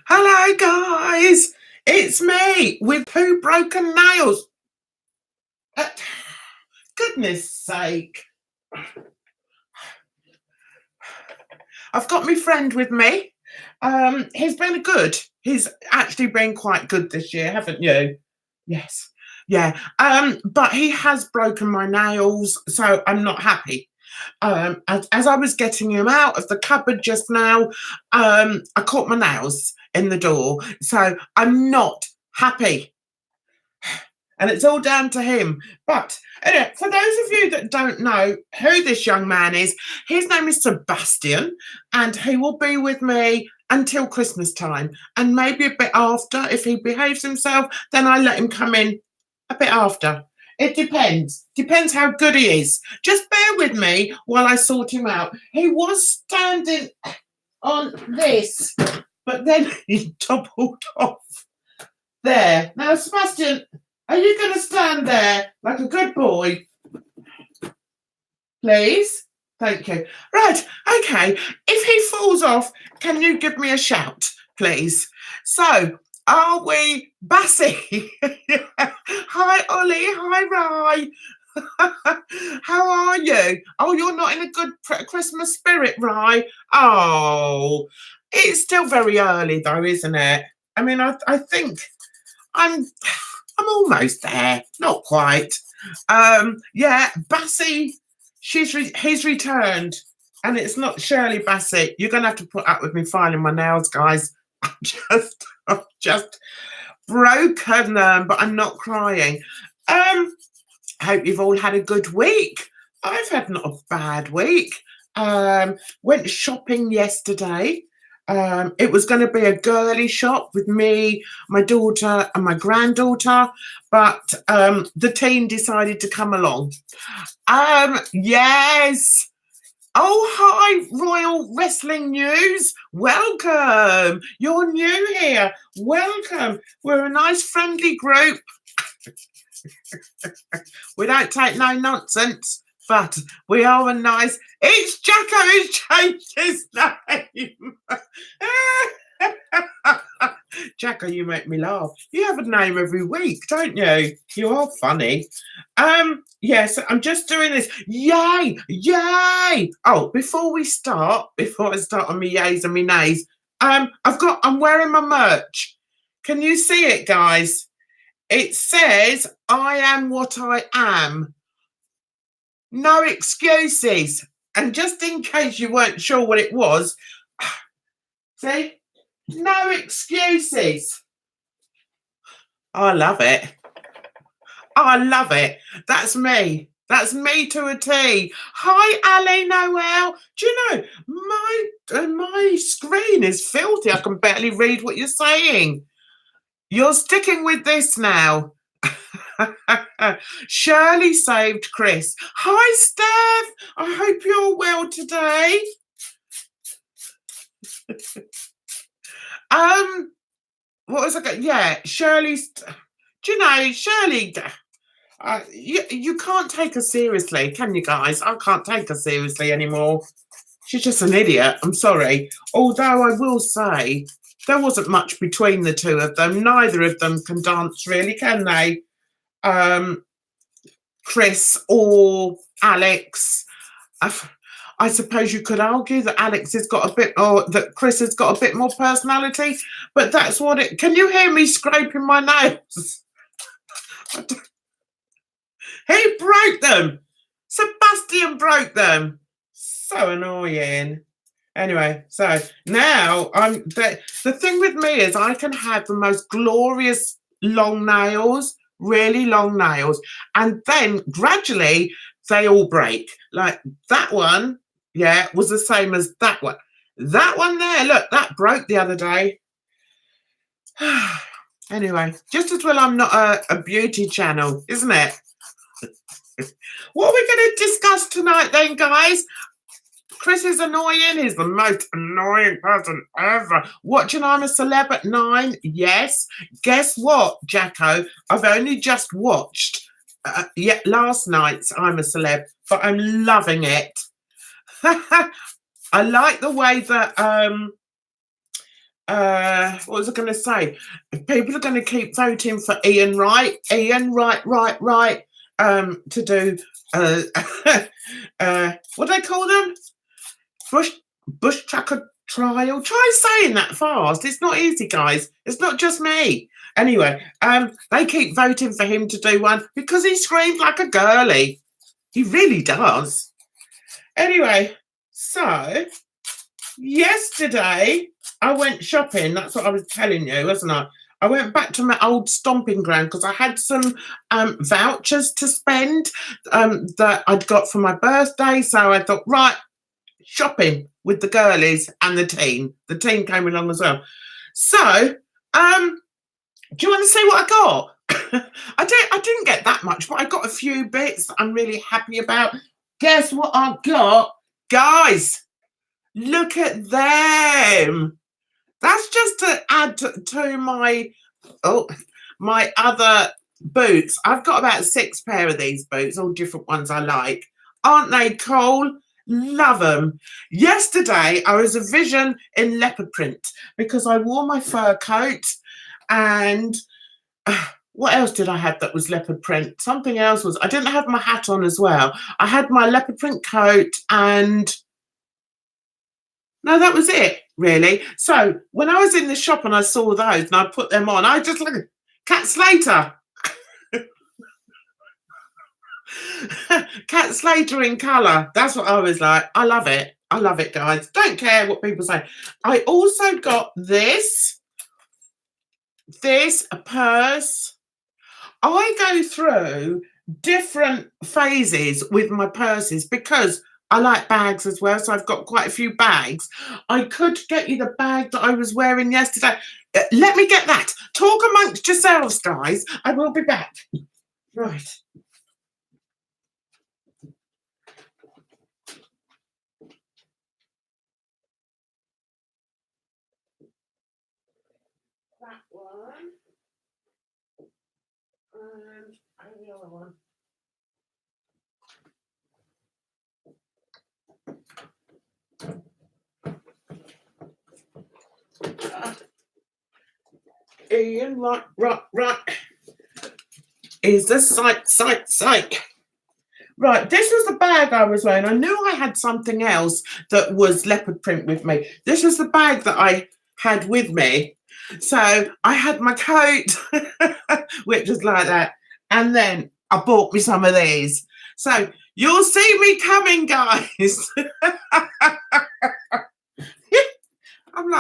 Hello, guys. It's me with two broken nails. Uh, Goodness sake. I've got my friend with me. He's been good. He's actually been quite good this year, haven't you? Yes. Yeah. But he has broken my nails, so I'm not happy. As I was getting him out of the cupboard just now, I caught my nails in the door. So I'm not happy. And it's all down to him. But anyway, for those of you that don't know who this young man is, his name is Sebastian, and he will be with me until Christmas time, and maybe a bit after. If he behaves himself, then I let him come in a bit after. It depends how good he is. Just bear with me while I sort him out. He was standing on this, but then he toppled off there. Now, Sebastian, are you going to stand there like a good boy? Please? Thank you. Right, okay. If he falls off, can you give me a shout, please? So, are we Bassy? Hi, Ollie. Hi, Rye. How are you? Oh, you're not in a good Christmas spirit, Rye. Oh, it's still very early, though, isn't it? I mean, I think I'm almost there, not quite. Yeah, Bassy, he's returned, and it's not Shirley Bassett. You're gonna have to put up with me filing my nails, guys. I've just broken them, but I'm not crying. Hope you've all had a good week. I've had not a bad week. Went shopping yesterday. It was going to be a girly shop with me, my daughter, and my granddaughter, but the teen decided to come along. Yes. Oh, hi, Royal Wrestling News. Welcome. You're new here. Welcome. We're a nice, friendly group. We don't take no nonsense, but we are a nice. It's Jacko who's changed his name. Jacko, you make me laugh. You have a name every week, don't you? You are funny. Yes, I'm just doing this. Yay! Yay! Oh, before I start on my yays and my nays, I'm wearing my merch. Can you see it, guys? It says, I am what I am. No excuses. And just in case you weren't sure what it was, see? No excuses. I love it. I love it. That's me. That's me to a T. Hi, Ali Noel. Do you know, my screen is filthy. I can barely read what you're saying. You're sticking with this now. Shirley saved Chris. Hi, Steph. I hope you're well today. What was I going? Yeah, Shirley's. Do you know, Shirley? You can't take her seriously, can you, guys? I can't take her seriously anymore. She's just an idiot. I'm sorry. Although I will say, there wasn't much between the two of them. Neither of them can dance, really, can they? Chris or Alex. I suppose you could argue that Alex has got a bit, or that Chris has got a bit more personality, but that's what it. Can you hear me scraping my nails? He broke them. Sebastian broke them. So annoying. Anyway, so now the thing with me is I can have the most glorious long nails, really long nails, and then gradually they all break. Like that one, yeah, was the same as that one. That one there, look, that broke the other day. Anyway, just as well I'm not a beauty channel, isn't it? What are we going to discuss tonight then, guys? Chris is annoying. He's the most annoying person ever. Watching I'm a Celeb at 9. Yes. Guess what, Jacko? I've only just watched last night's I'm a Celeb, but I'm loving it. I like the way that what was I going to say? If people are going to keep voting for Ian Wright, to do what do they call them? Bush tracker trial. Try saying that fast. It's not easy, guys. It's not just me. Anyway, they keep voting for him to do one because he screams like a girly. He really does. Anyway, so yesterday I went shopping. That's what I was telling you, wasn't I? I went back to my old stomping ground because I had some vouchers to spend that I'd got for my birthday. So I thought, right, shopping with the girlies and the team. The team came along as well. So, do you want to see what I got? I didn't get that much, but I got a few bits that I'm really happy about. Guess what I got? Guys, look at them. That's just to add to my other boots. I've got about 6 pair of these boots, all different ones I like. Aren't they cool? Love them. Yesterday, I was a vision in leopard print because I wore my fur coat and what else did I have that was leopard print? Something else was, I didn't have my hat on as well. I had my leopard print coat and no, that was it, really. So when I was in the shop and I saw those and I put them on, I just looked, Cat Slater. Cat Slater in colour. That's what I was like. I love it. I love it, guys. Don't care what people say. I also got this purse. I go through different phases with my purses because I like bags as well, so I've got quite a few bags. I could get you the bag that I was wearing yesterday. Let me get that. Talk amongst yourselves, guys. I will be back. Right. That one. And the other one. Ian, right. Is the psych. Right, this was the bag I was wearing. I knew I had something else that was leopard print with me. This was the bag that I had with me. So I had my coat, which was like that. And then I bought me some of these. So you'll see me coming, guys. I'm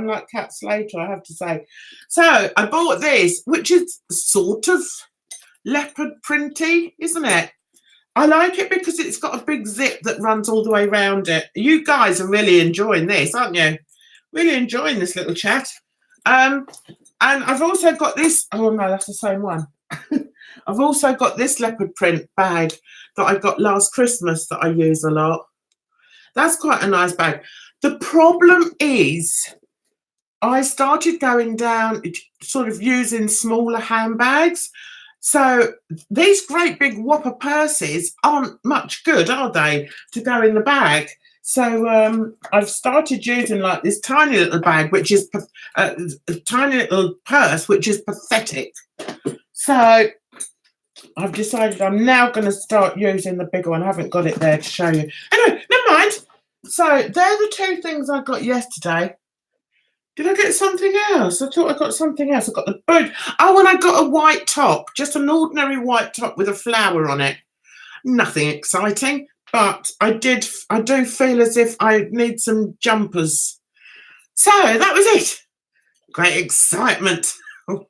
like Cat Slater, I have to say. So I bought this, which is sort of leopard printy, isn't it? I like it because it's got a big zip that runs all the way around it. You guys are really enjoying this, aren't you? Really enjoying this little chat. And I've also got this. Oh no, that's the same one. I've also got this leopard print bag that I got last Christmas that I use a lot. That's quite a nice bag. The problem is I started going down, sort of using smaller handbags. So these great big whopper purses aren't much good, are they, to go in the bag? So I've started using like this tiny little bag, which is a tiny little purse, which is pathetic. So I've decided I'm now going to start using the bigger one. I haven't got it there to show you. Anyway, never mind. So they're the 2 things I got yesterday. Did I get something else? I thought I got something else. I got the boot. Oh, and I got a white top, just an ordinary white top with a flower on it. Nothing exciting, but I do feel as if I need some jumpers. So that was it. Great excitement. Oh,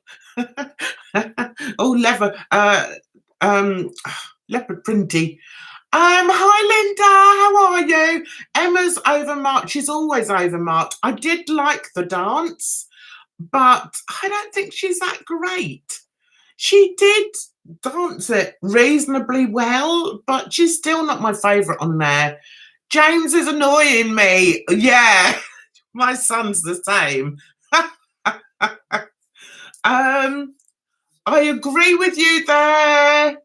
leopard printy. Hi Linda, how are you? Emma's overmarked. She's always overmarked. I did like the dance, but I don't think she's that great. She did dance it reasonably well, but she's still not my favourite on there. James is annoying me. Yeah, my son's the same. I agree with you there.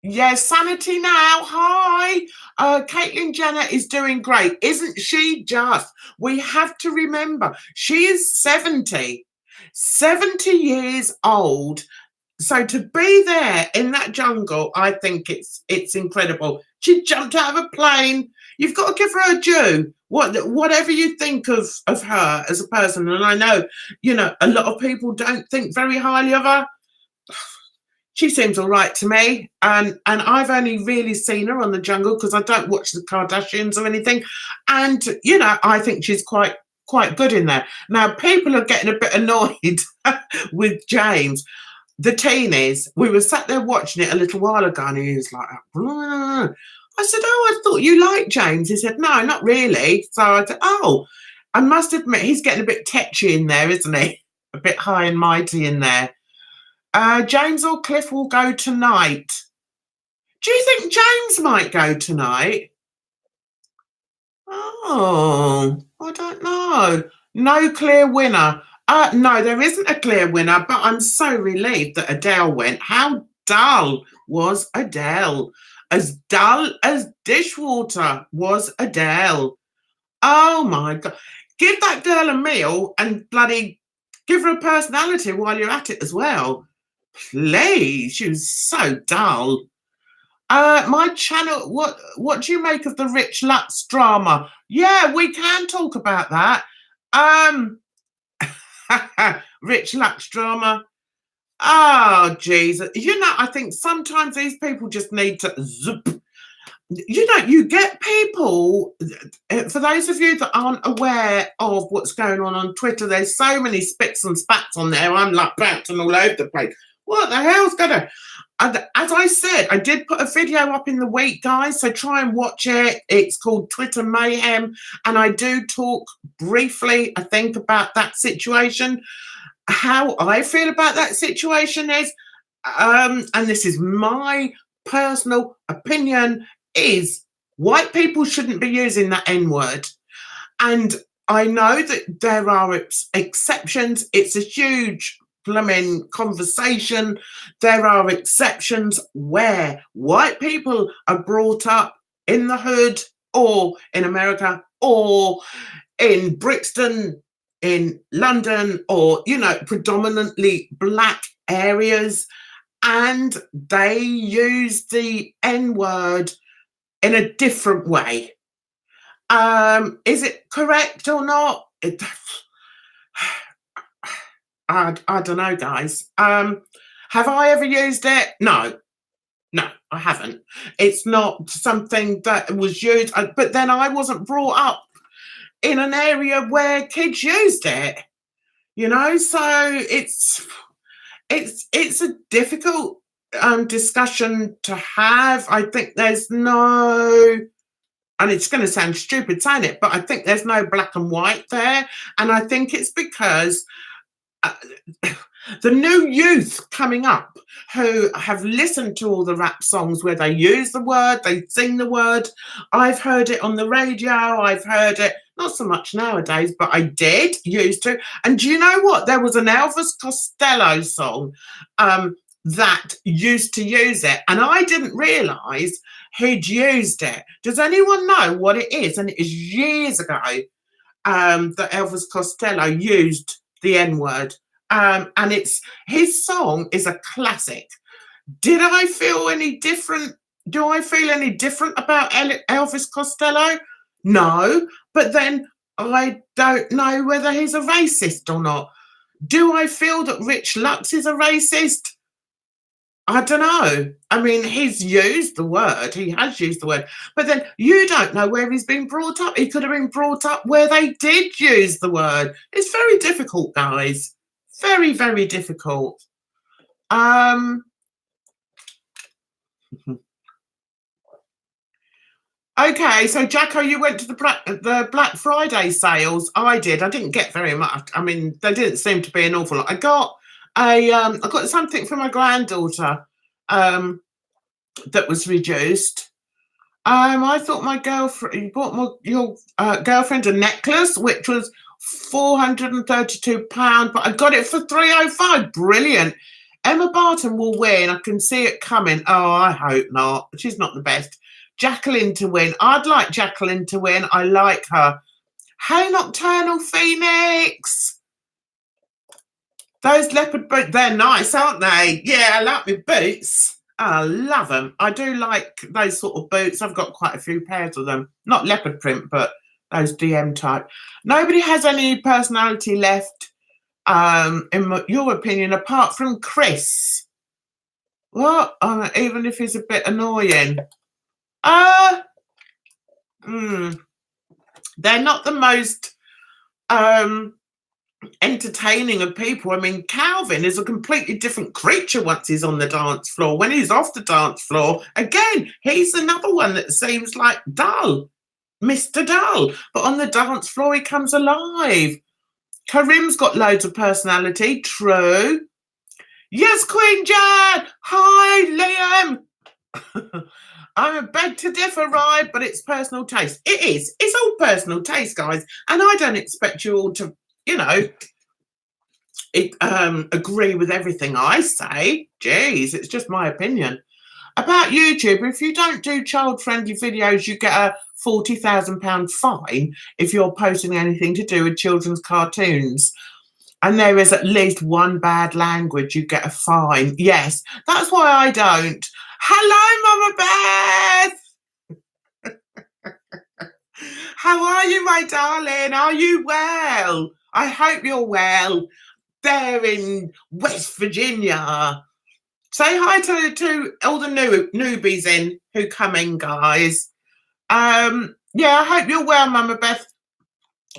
Yes, Sanity now. Hi. Caitlyn Jenner is doing great. Isn't she just? We have to remember she is 70 years old. So to be there in that jungle, I think it's incredible. She jumped out of a plane. You've got to give her a due. Whatever you think of her as a person, and I know, a lot of people don't think very highly of her. She seems all right to me, and I've only really seen her on The Jungle because I don't watch the Kardashians or anything, and I think she's quite good in there. Now people are getting a bit annoyed with James. The teenies, we were sat there watching it a little while ago, and he was like, "Bruh." I said, "Oh, I thought you liked James." He said, "No, not really." So I said, "Oh, I must admit he's getting a bit tetchy in there, isn't he? A bit high and mighty in there." James or Cliff will go tonight. Do you think James might go tonight? Oh, I don't know. No clear winner. No, there isn't a clear winner, but I'm so relieved that Adele went. How dull was Adele? As dull as dishwater was Adele. Oh my God. Give that girl a meal and bloody give her a personality while you're at it as well. Please, she was so dull. My channel, what do you make of the Rich Lux drama? Yeah, we can talk about that. Rich Lux drama. Oh, Jesus. I think sometimes these people just need to zip. You get people, for those of you that aren't aware of what's going on Twitter, there's so many spits and spats on there. I'm like bouncing all over the place. What the hell's going on? As I said, I did put a video up in the week, guys, so try and watch it. It's called Twitter Mayhem, and I do talk briefly, I think, about that situation. How I feel about that situation is, and this is my personal opinion, is white people shouldn't be using that N-word. And I know that there are exceptions. It's a huge blooming conversation. There are exceptions where white people are brought up in the hood or in America or in Brixton, in London, or, predominantly black areas, and they use the N-word in a different way. Is it correct or not? I don't know, guys. Have I ever used it? No, I haven't. It's not something that was used, but then I wasn't brought up in an area where kids used it, so it's a difficult discussion to have. I think there's no, and it's going to sound stupid saying it, but I think there's no black and white there, and I think it's because the new youth coming up who have listened to all the rap songs where they use the word, they sing the word. I've heard it on the radio. I've heard it, not so much nowadays, but I did used to. And do you know what? There was an Elvis Costello song that used to use it, and I didn't realise he'd used it. Does anyone know what it is? And it is years ago that Elvis Costello used the N-word. And his song is a classic. Did I feel any different? Do I feel any different about Elvis Costello? No, but then I don't know whether he's a racist or not. Do I feel that Rich Lux is a racist? I don't know. I mean, he's used the word. He has used the word. But then you don't know where he's been brought up. He could have been brought up where they did use the word. It's very difficult, guys. Very, very difficult. Okay, so Jacko, you went to the Black Friday sales. I did. I didn't get very much. I mean, there didn't seem to be an awful lot. I got something for my granddaughter that was reduced. I thought my girlfriend bought your girlfriend a necklace, which was £432, but I got it for £305. Brilliant. Emma Barton will win. I can see it coming. Oh, I hope not. She's not the best. Jacqueline to win. I'd like Jacqueline to win. I like her. Hey, Nocturnal Phoenix. Those leopard boots, they're nice, aren't they? Yeah, I like my boots. I love them. I do like those sort of boots. I've got quite a few pairs of them. Not leopard print, but those DM type. Nobody has any personality left, in your opinion, apart from Chris. What? Even if he's a bit annoying. They're not the most entertaining of people. I mean, Calvin is a completely different creature once he's on the dance floor. When he's off the dance floor, again, he's another one that seems like dull, Mr. Dull. But on the dance floor, he comes alive. Karim's got loads of personality. True. Yes, Queen Jan. Hi, Liam. I'm a beg to differ, right? But it's personal taste. It is. It's all personal taste, guys. And I don't expect you all to, agree with everything I say. Jeez, it's just my opinion. About YouTube, if you don't do child-friendly videos, you get a £40,000 fine if you're posting anything to do with children's cartoons. And there is at least one bad language, you get a fine. Yes, that's why I don't. Hello, Mama Beth. How are you, my darling? Are you well? I hope you're well. There in West Virginia. Say hi to all the newbies in who come in, guys. Yeah, I hope you're well, Mama Beth.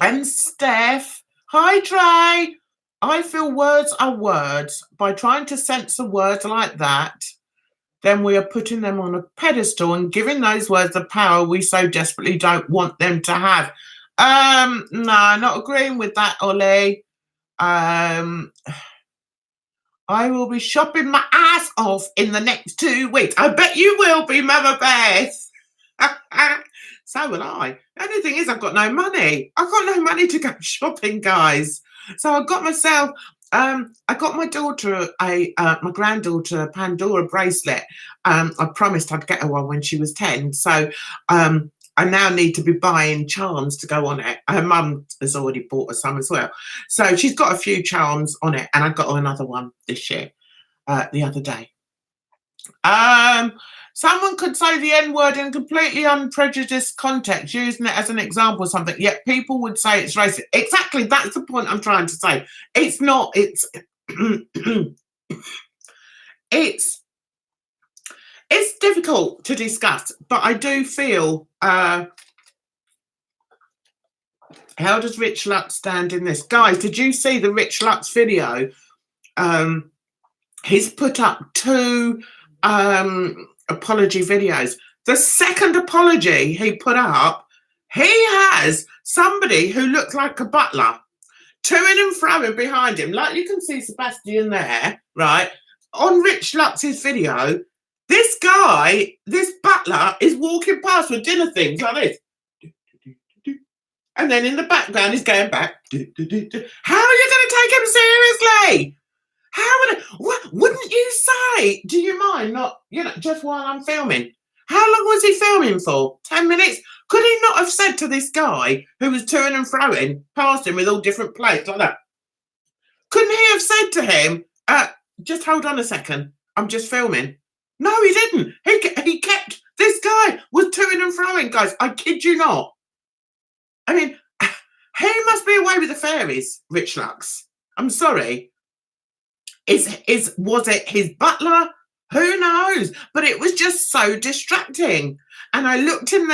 And Steph. Hi, Trey. I feel words are words. By trying to censor words like that, then we are putting them on a pedestal and giving those words the power we so desperately don't want them to have. No, not agreeing with that, Ollie. I will be shopping my ass off in the next 2 weeks. I bet you will be, Mama Beth. So will I. The only thing is I've got no money. I've got no money to go shopping, guys. So I got myself, I got my daughter, my granddaughter, Pandora bracelet. I promised I'd get her one when she was 10. So I now need to be buying charms to go on it. Her mum has already bought her some as well. So she's got a few charms on it, and I got her another one this year, the other day. Someone could say the N-word in completely unprejudiced context, using it as an example of something, yet people would say it's racist. Exactly, that's the point I'm trying to say. It's not, it's it's difficult to discuss, but I do feel, how does Rich Lux stand in this? Guys, did you see the Rich Lux video? He's put up 2 apology videos. The second apology he put up, he has somebody who looks like a butler toing and froing behind him, like you can see Sebastian there, right? On Rich Lux's video, this guy, this butler, is walking past with dinner things like this. And then in the background, he's going back. How are you going to take him seriously? What wouldn't you say? Do you mind not, just while I'm filming? How long was he filming for? 10 minutes? Could he not have said to this guy who was toing and froing past him with all different plates like that? Couldn't he have said to him, just hold on a second, I'm just filming? No, he didn't. He kept, this guy was toing and froing, guys. I kid you not. I mean, he must be away with the fairies, Rich Lux. I'm sorry. Was it his butler? Who knows? But it was just so distracting. And I looked in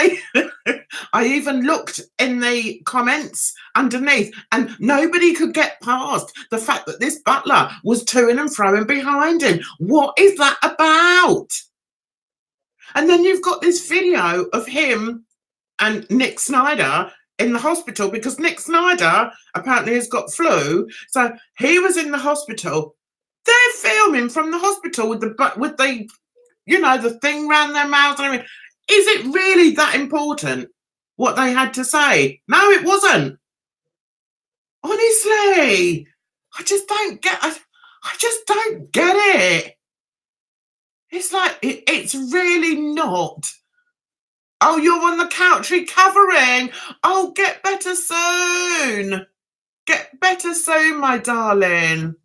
I even looked in the comments underneath, and nobody could get past the fact that this butler was toing and froing behind him. What is that about? And then you've got this video of him and Nick Snyder in the hospital, because Nick Snyder apparently has got flu. So he was in the hospital. They're filming from the hospital with the the thing around their mouths and everything. Is it really that important what they had to say? No, it wasn't. Honestly, I just don't get. I just don't get it. It's like, it's really not. Oh, you're on the couch recovering. Oh, get better soon. Get better soon, my darling.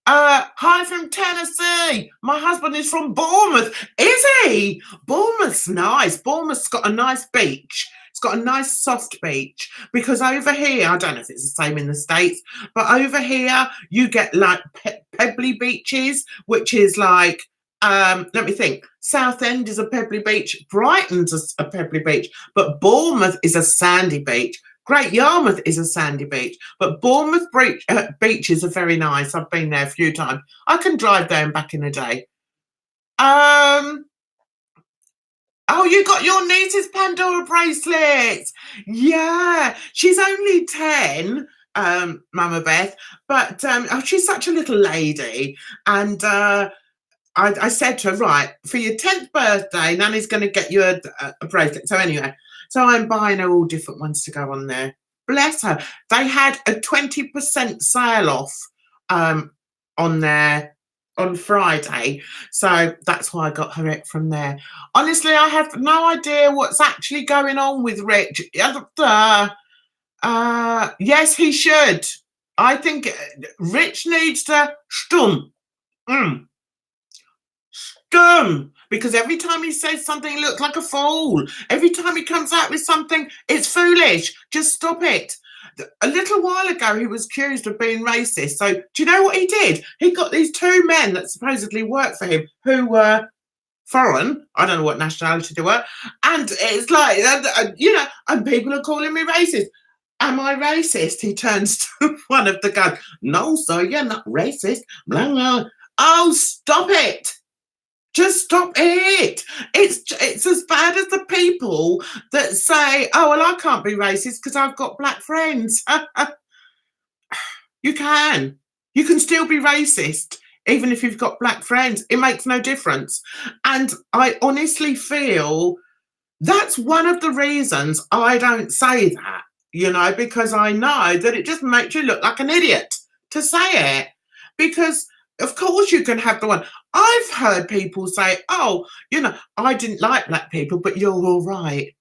Hi from Tennessee. My husband is from Bournemouth. Is he? Bournemouth's nice. Bournemouth's got a nice beach. It's got a nice soft beach because over here, I don't know if it's the same in the States, but over here you get like pebbly beaches, which is like, let me think. Southend is a pebbly beach. Brighton's a pebbly beach, but Bournemouth is a sandy beach. Great Yarmouth is a sandy beach, but Bournemouth beaches are very nice. I've been there a few times. I can drive there and back in a day. Oh, you got your niece's Pandora bracelets. Yeah, she's only 10, Mama Beth, but oh, she's such a little lady. And I said to her, right, for your 10th birthday, Nanny's going to get you a bracelet. So anyway, so I'm buying her all different ones to go on there. Bless her. They had a 20% sale off on there on Friday. So that's why I got her it from there. Honestly, I have no idea what's actually going on with Rich. Yes, he should. I think Rich needs to stum. Because every time he says something, he looks like a fool. Every time he comes out with something, it's foolish. Just stop it. A little while ago, he was accused of being racist. So do you know what he did? He got these two men that supposedly worked for him who were foreign. I don't know what nationality they were. And it's like, and people are calling me racist. Am I racist? He turns to one of the guys. No, sir, you're not racist. Blah, blah. Oh, stop it. Just stop it. It's as bad as the people that say, oh, well, I can't be racist because I've got black friends. You can. You can still be racist, even if you've got black friends. It makes no difference. And I honestly feel that's one of the reasons I don't say that, because I know that it just makes you look like an idiot to say it. Because of course you can have the one. I've heard people say, oh, I didn't like black people, but you're all right.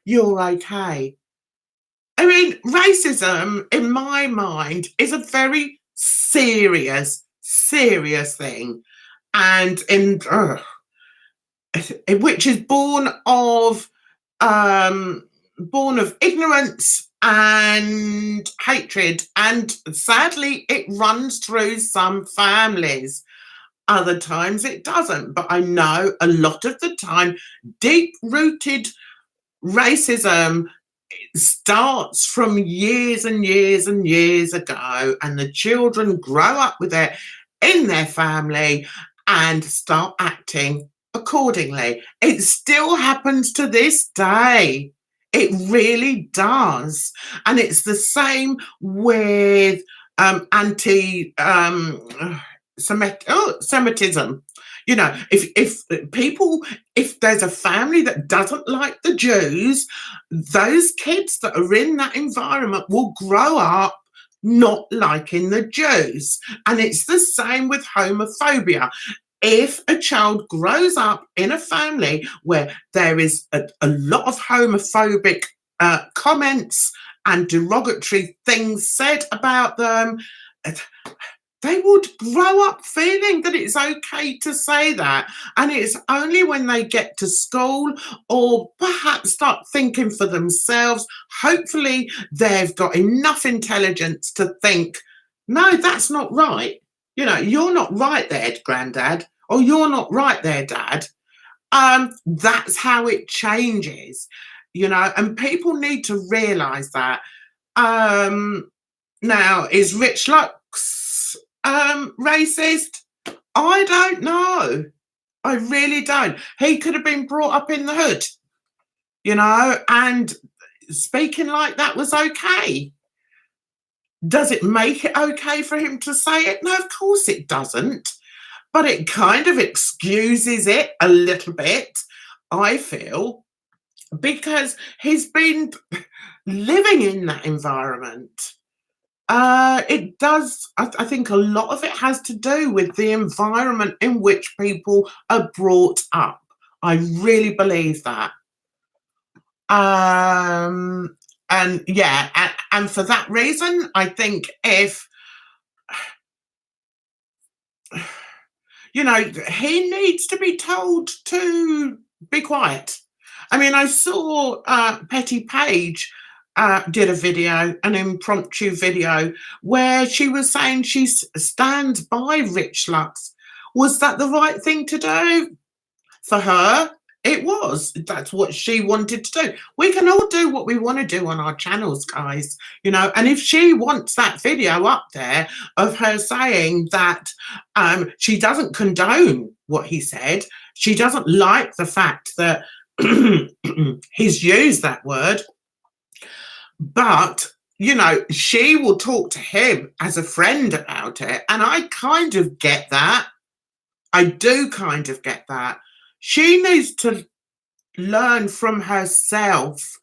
You're okay. I mean, racism, in my mind, is a very serious, serious thing. And which is born of ignorance and hatred, and sadly it runs through some families. Other times it doesn't, but I know a lot of the time deep-rooted racism starts from years and years and years ago, and the children grow up with it in their family and start acting accordingly. It still happens to this day. It really does. And it's the same with anti-Semitism. If there's a family that doesn't like the Jews, those kids that are in that environment will grow up not liking the Jews. And it's the same with homophobia. If a child grows up in a family where there is a lot of homophobic comments and derogatory things said about them, they would grow up feeling that it's okay to say that. And it's only when they get to school or perhaps start thinking for themselves, hopefully they've got enough intelligence to think, no, that's not right. You're not right there, Granddad, or you're not right there, Dad. That's how it changes, and people need to realise that. Now, is Rich Lux racist? I don't know. I really don't. He could have been brought up in the hood, and speaking like that was okay. Does it make it okay for him to say it? No, of course it doesn't. But it kind of excuses it a little bit, I feel, because he's been living in that environment. It does. I think a lot of it has to do with the environment in which people are brought up. I really believe that. Um, and yeah, and for that reason, I think if he needs to be told to be quiet. I mean, I saw Petty Page did a video, an impromptu video, where she was saying she stands by Rich Lux. Was that the right thing to do? For her, it was. That's what she wanted to do. We can all do what we want to do on our channels, guys, and if she wants that video up there of her saying that she doesn't condone what he said, she doesn't like the fact that he's used that word, but she will talk to him as a friend about it. And I kind of get that. I do kind of get that. She needs to learn from herself,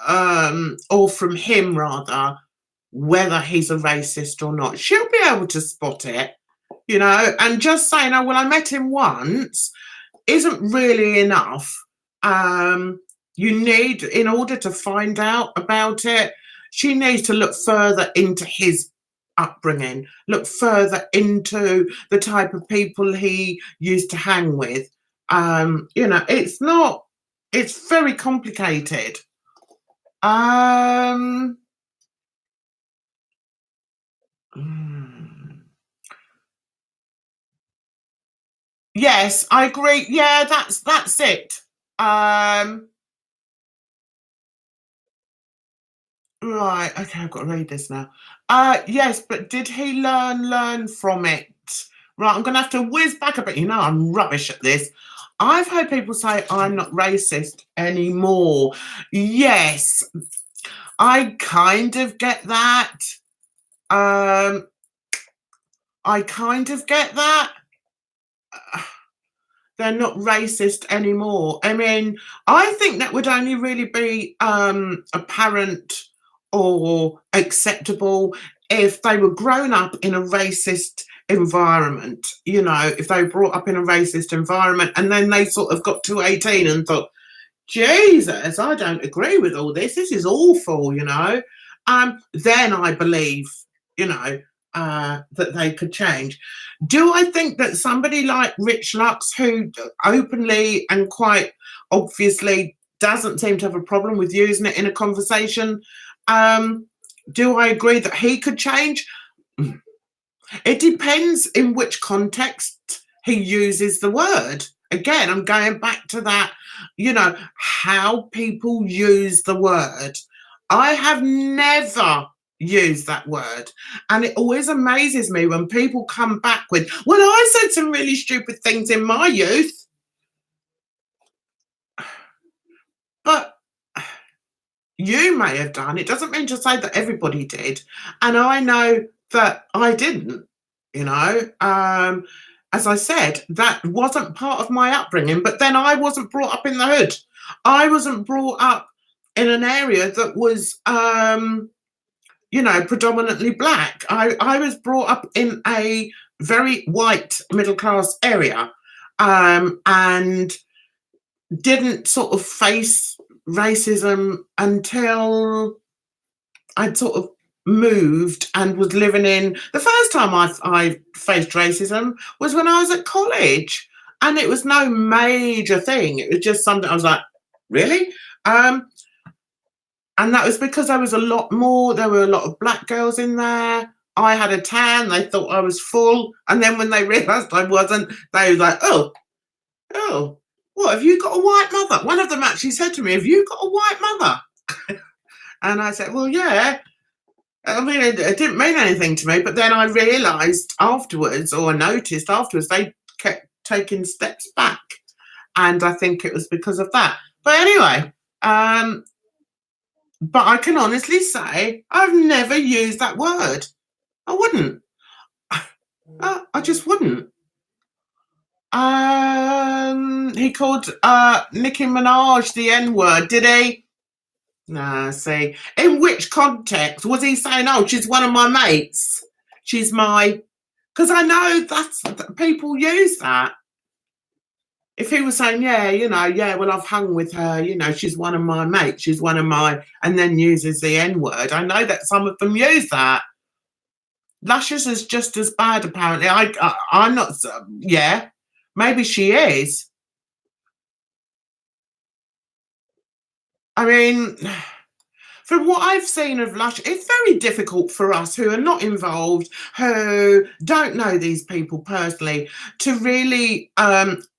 or from him rather, whether he's a racist or not. She'll be able to spot it, and just saying, oh, well, I met him once isn't really enough. You need, in order to find out about it, she needs to look further into his upbringing, look further into the type of people he used to hang with. It's very complicated. Yes, I agree. Yeah, that's it. Right, okay, I've got to read this now. Yes, but did he learn from it? Right, I'm gonna have to whiz back a bit. I'm rubbish at this. I've heard people say I'm not racist anymore. Yes, I kind of get that. I kind of get that. They're not racist anymore. I mean, I think that would only really be apparent or acceptable if they were grown up in a racist environment. If they were brought up in a racist environment and then they sort of got to 18 and thought, Jesus, I don't agree with all this. This is awful, then I believe, that they could change. Do I think that somebody like Rich Lux, who openly and quite obviously doesn't seem to have a problem with using it in a conversation, do I agree that he could change? It depends in which context he uses the word. Again, I'm going back to that, how people use the word. I have never used that word. And it always amazes me when people come back with, well, I said some really stupid things in my youth. But you may have done. It doesn't mean to say that everybody did. And I know that I didn't, as I said, that wasn't part of my upbringing. But then I wasn't brought up in the hood. I wasn't brought up in an area that was, predominantly black. I was brought up in a very white middle class area, and didn't sort of face racism until I'd sort of moved and was living in. The first time I faced racism was when I was at college, and it was no major thing. It was just something I was like, really? And that was because there were a lot of black girls in there. I had a tan, they thought I was full. And then when they realised I wasn't, they were like, oh, what, have you got a white mother? One of them actually said to me, have you got a white mother? And I said, well, yeah. I mean, it didn't mean anything to me. But then I realised afterwards, or I noticed afterwards, they kept taking steps back. And I think it was because of that. But anyway, but I can honestly say I've never used that word. I wouldn't. I just wouldn't. He called Nicki Minaj the N-word, did he? Nah, see, in which context was he saying, "Oh, she's one of my mates. She's my," because I know people use that. If he was saying, "Yeah, yeah, well, I've hung with her, she's one of my mates, she's one of my," and then uses the N word, I know that some of them use that. Luscious is just as bad, apparently. I'm not. Yeah, maybe she is. I mean, from what I've seen of Lush, it's very difficult for us who are not involved, who don't know these people personally, to really,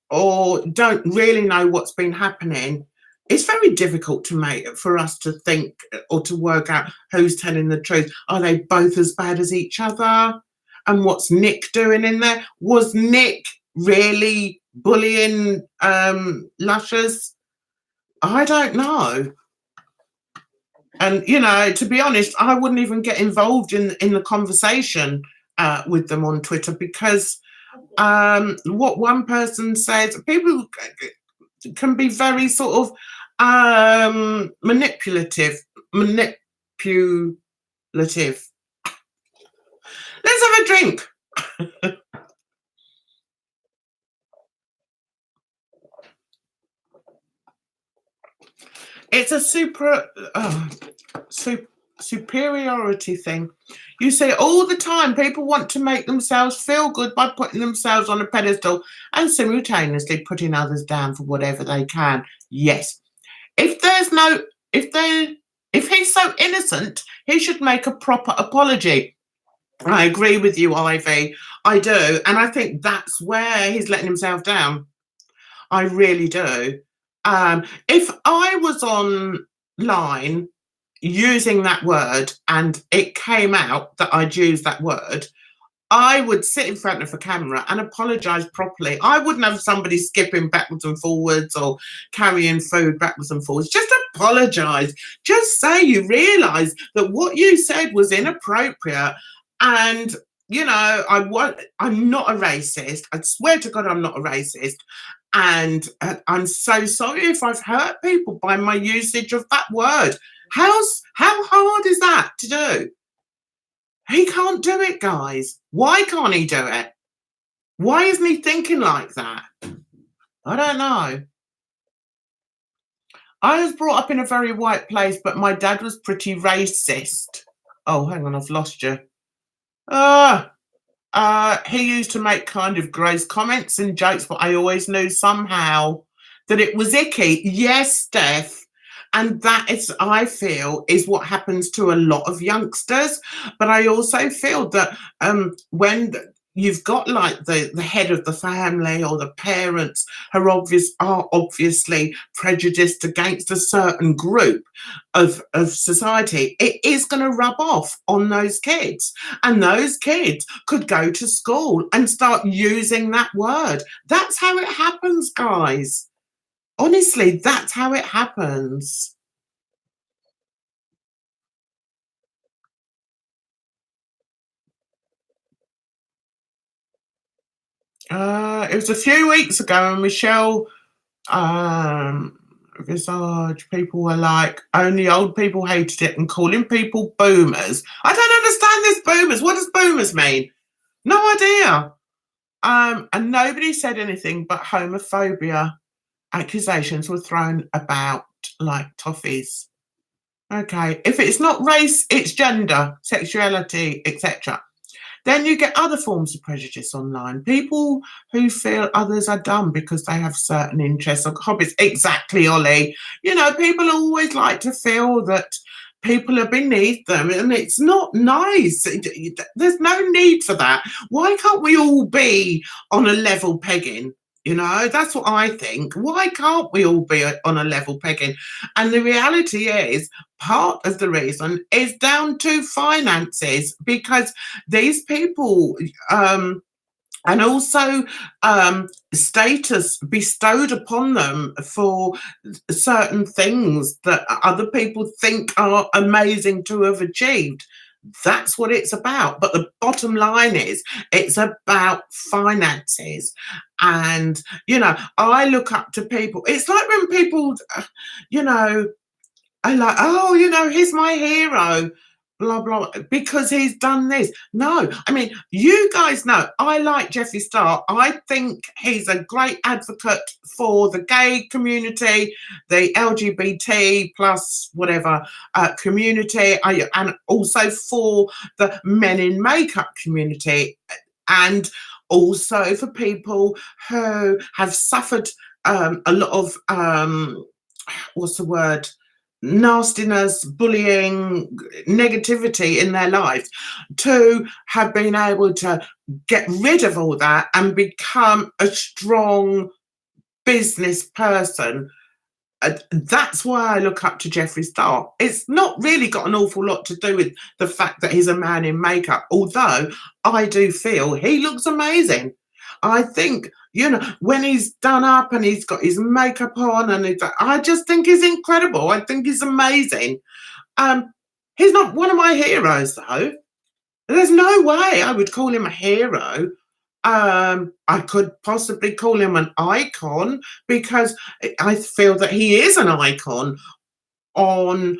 or don't really know what's been happening. It's very difficult to make for us to think or to work out who's telling the truth. Are they both as bad as each other? And what's Nick doing in there? Was Nick really bullying Luscious? I don't know. And to be honest, I wouldn't even get involved in the conversation with them on Twitter, because what one person said, people can be very sort of manipulative. Let's have a drink. It's a superiority thing. You say all the time people want to make themselves feel good by putting themselves on a pedestal and simultaneously putting others down for whatever they can. Yes. If he's so innocent, he should make a proper apology. I agree with you, Ivy. I do. And I think that's where he's letting himself down. I really do. If I was online using that word and it came out that I'd used that word, I would sit in front of a camera and apologise properly. I wouldn't have somebody skipping backwards and forwards or carrying food backwards and forwards. Just apologise. Just say you realise that what you said was inappropriate. And I'm not a racist. I swear to God, I'm not a racist. And I'm so sorry if I've hurt people by my usage of that word. How hard is that to do? He can't do it, guys. Why can't he do it? Why isn't he thinking like that? I don't know. I was brought up in a very white place, but my dad was pretty racist. Oh, hang on, I've lost you. He used to make kind of gross comments and jokes, but I always knew somehow that it was icky. Yes, Steph. And that is, I feel, is what happens to a lot of youngsters. But I also feel that when you've got like the head of the family or the parents who are obviously prejudiced against a certain group of society, it is going to rub off on those kids. And those kids could go to school and start using that word. That's how it happens, guys. Honestly, that's how it happens. It was a few weeks ago, and Michelle Visage, people were like, only old people hated it and calling people boomers. I don't understand this boomers. What does boomers mean? No idea. And nobody said anything, but homophobia accusations were thrown about like toffees. Okay, if it's not race, it's gender, sexuality, etc. Then you get other forms of prejudice online. People who feel others are dumb because they have certain interests or hobbies. Exactly, Ollie. People always like to feel that people are beneath them, and it's not nice. There's no need for that. Why can't we all be on a level pegging? That's what I think. Why can't we all be on a level pegging? And the reality is, part of the reason is down to finances, because these people and also status bestowed upon them for certain things that other people think are amazing to have achieved. That's what it's about. But the bottom line is, it's about finances. And, I look up to people. It's like when people, you know, And like, oh, he's my hero, blah, blah, because he's done this. No, I mean, you guys know I like Jeffree Star. I think he's a great advocate for the gay community, the LGBT plus whatever community, and also for the men in makeup community, and also for people who have suffered a lot of what's the word? Nastiness, bullying, negativity in their lives, to have been able to get rid of all that and become a strong business person. That's why I look up to Jeffree Star. It's not really got an awful lot to do with the fact that he's a man in makeup, although I do feel he looks amazing. I think, when he's done up and he's got his makeup on, and I just think he's incredible. I think he's amazing. Um, he's not one of my heroes, though. There's no way I would call him a hero. I could possibly call him an icon, because I feel that he is an icon on,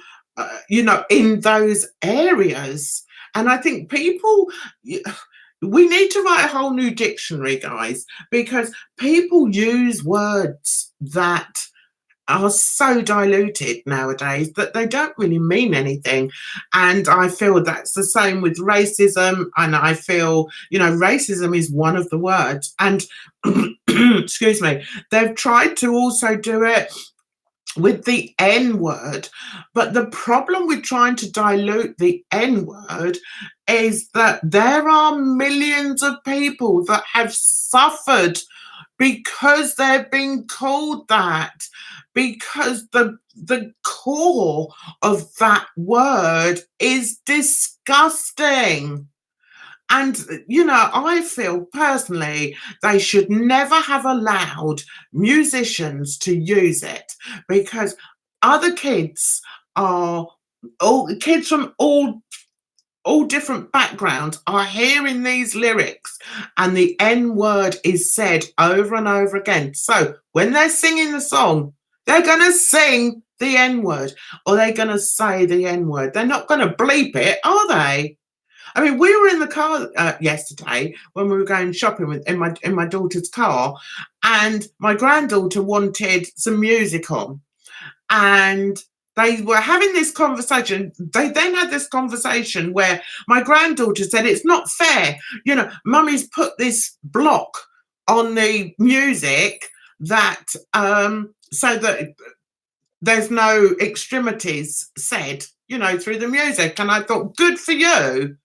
in those areas. And I think we need to write a whole new dictionary, guys, because people use words that are so diluted nowadays that they don't really mean anything. And I feel that's the same with racism. And I feel, racism is one of the words. And excuse me, they've tried to also do it with the N word. But the problem with trying to dilute the N word is that there are millions of people that have suffered because they're being called that, because the core of that word is disgusting. And, I feel personally they should never have allowed musicians to use it, because other kids are all kids from all different backgrounds are hearing these lyrics, and the N word is said over and over again. So when they're singing the song, they're going to sing the N word, or they're going to say the N word. They're not going to bleep it, are they? I mean, we were in the car yesterday when we were going shopping in my daughter's car, and my granddaughter wanted some music on, and they were having this conversation. They then had this conversation where my granddaughter said, "It's not fair. Mummy's put this block on the music that so that there's no extremities said, through the music." And I thought, good for you.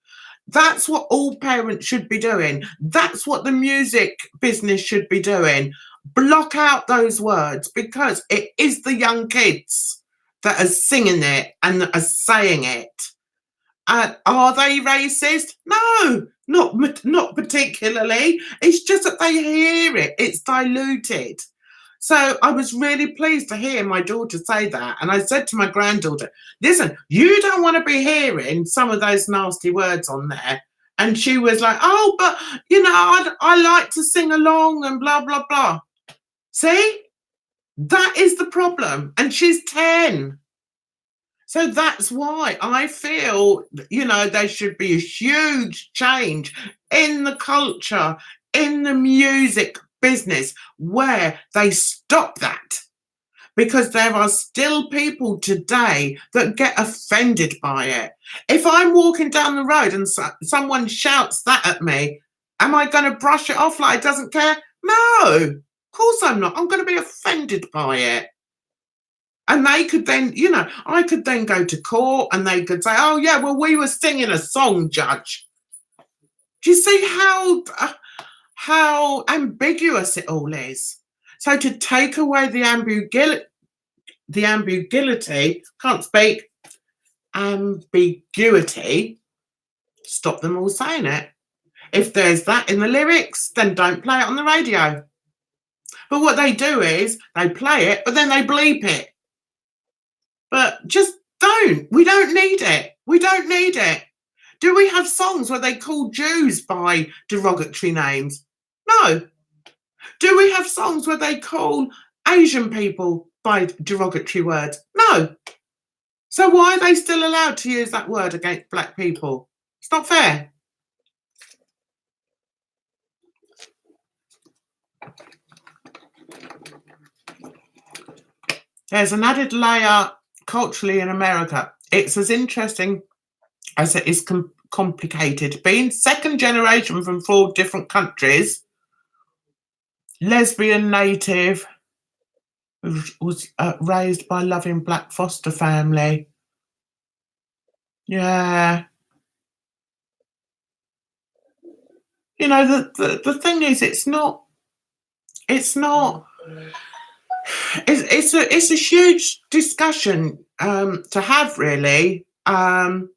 That's what all parents should be doing. That's what the music business should be doing. Block out those words, because it is the young kids that are singing it and that are saying it. Are they racist? No, not particularly. It's just that they hear it. It's diluted. So I was really pleased to hear my daughter say that. And I said to my granddaughter, listen, you don't want to be hearing some of those nasty words on there. And she was like, oh, but, I like to sing along and blah, blah, blah. See, that is the problem. And she's 10. So that's why I feel, there should be a huge change in the culture, in the music business, where they stop that, because there are still people today that get offended by it. If I'm walking down the road and someone shouts that at me, am I going to brush it off like I doesn't care? No, of course I'm not. I'm going to be offended by it. And they could then, I could then go to court and they could say, oh yeah, well, we were singing a song, judge. Do you see how ambiguous it all is? So to take away the ambiguity, can't speak, ambiguity, stop them all saying it. If there's that in the lyrics, then don't play it on the radio. But what they do is they play it, but then they bleep it. But just don't. We don't need it. We don't need it. Do we have songs where they call Jews by derogatory names? No. Do we have songs where they call Asian people by derogatory words? No. So why are they still allowed to use that word against black people? It's not fair. There's an added layer culturally in America. It's as interesting as it is complicated. Being second generation from 4 different countries, lesbian, native, was raised by loving black foster family. Yeah. You know, the thing is, it's not it's a huge discussion to have, really. But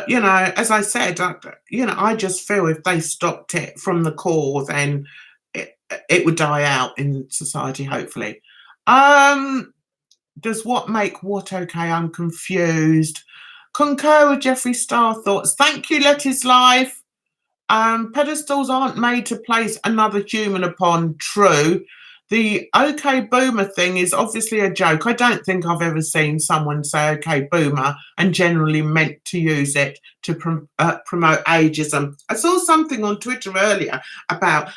you know, as I said, I just feel if they stopped it from the core, then it would die out in society, hopefully. Does what make what okay? I'm confused. Concur with Jeffree Star thoughts. Thank you, Let His Life. Pedestals aren't made to place another human upon. True. The okay boomer thing is obviously a joke. I don't think I've ever seen someone say okay boomer and generally meant to use it to promote ageism. I saw something on Twitter earlier about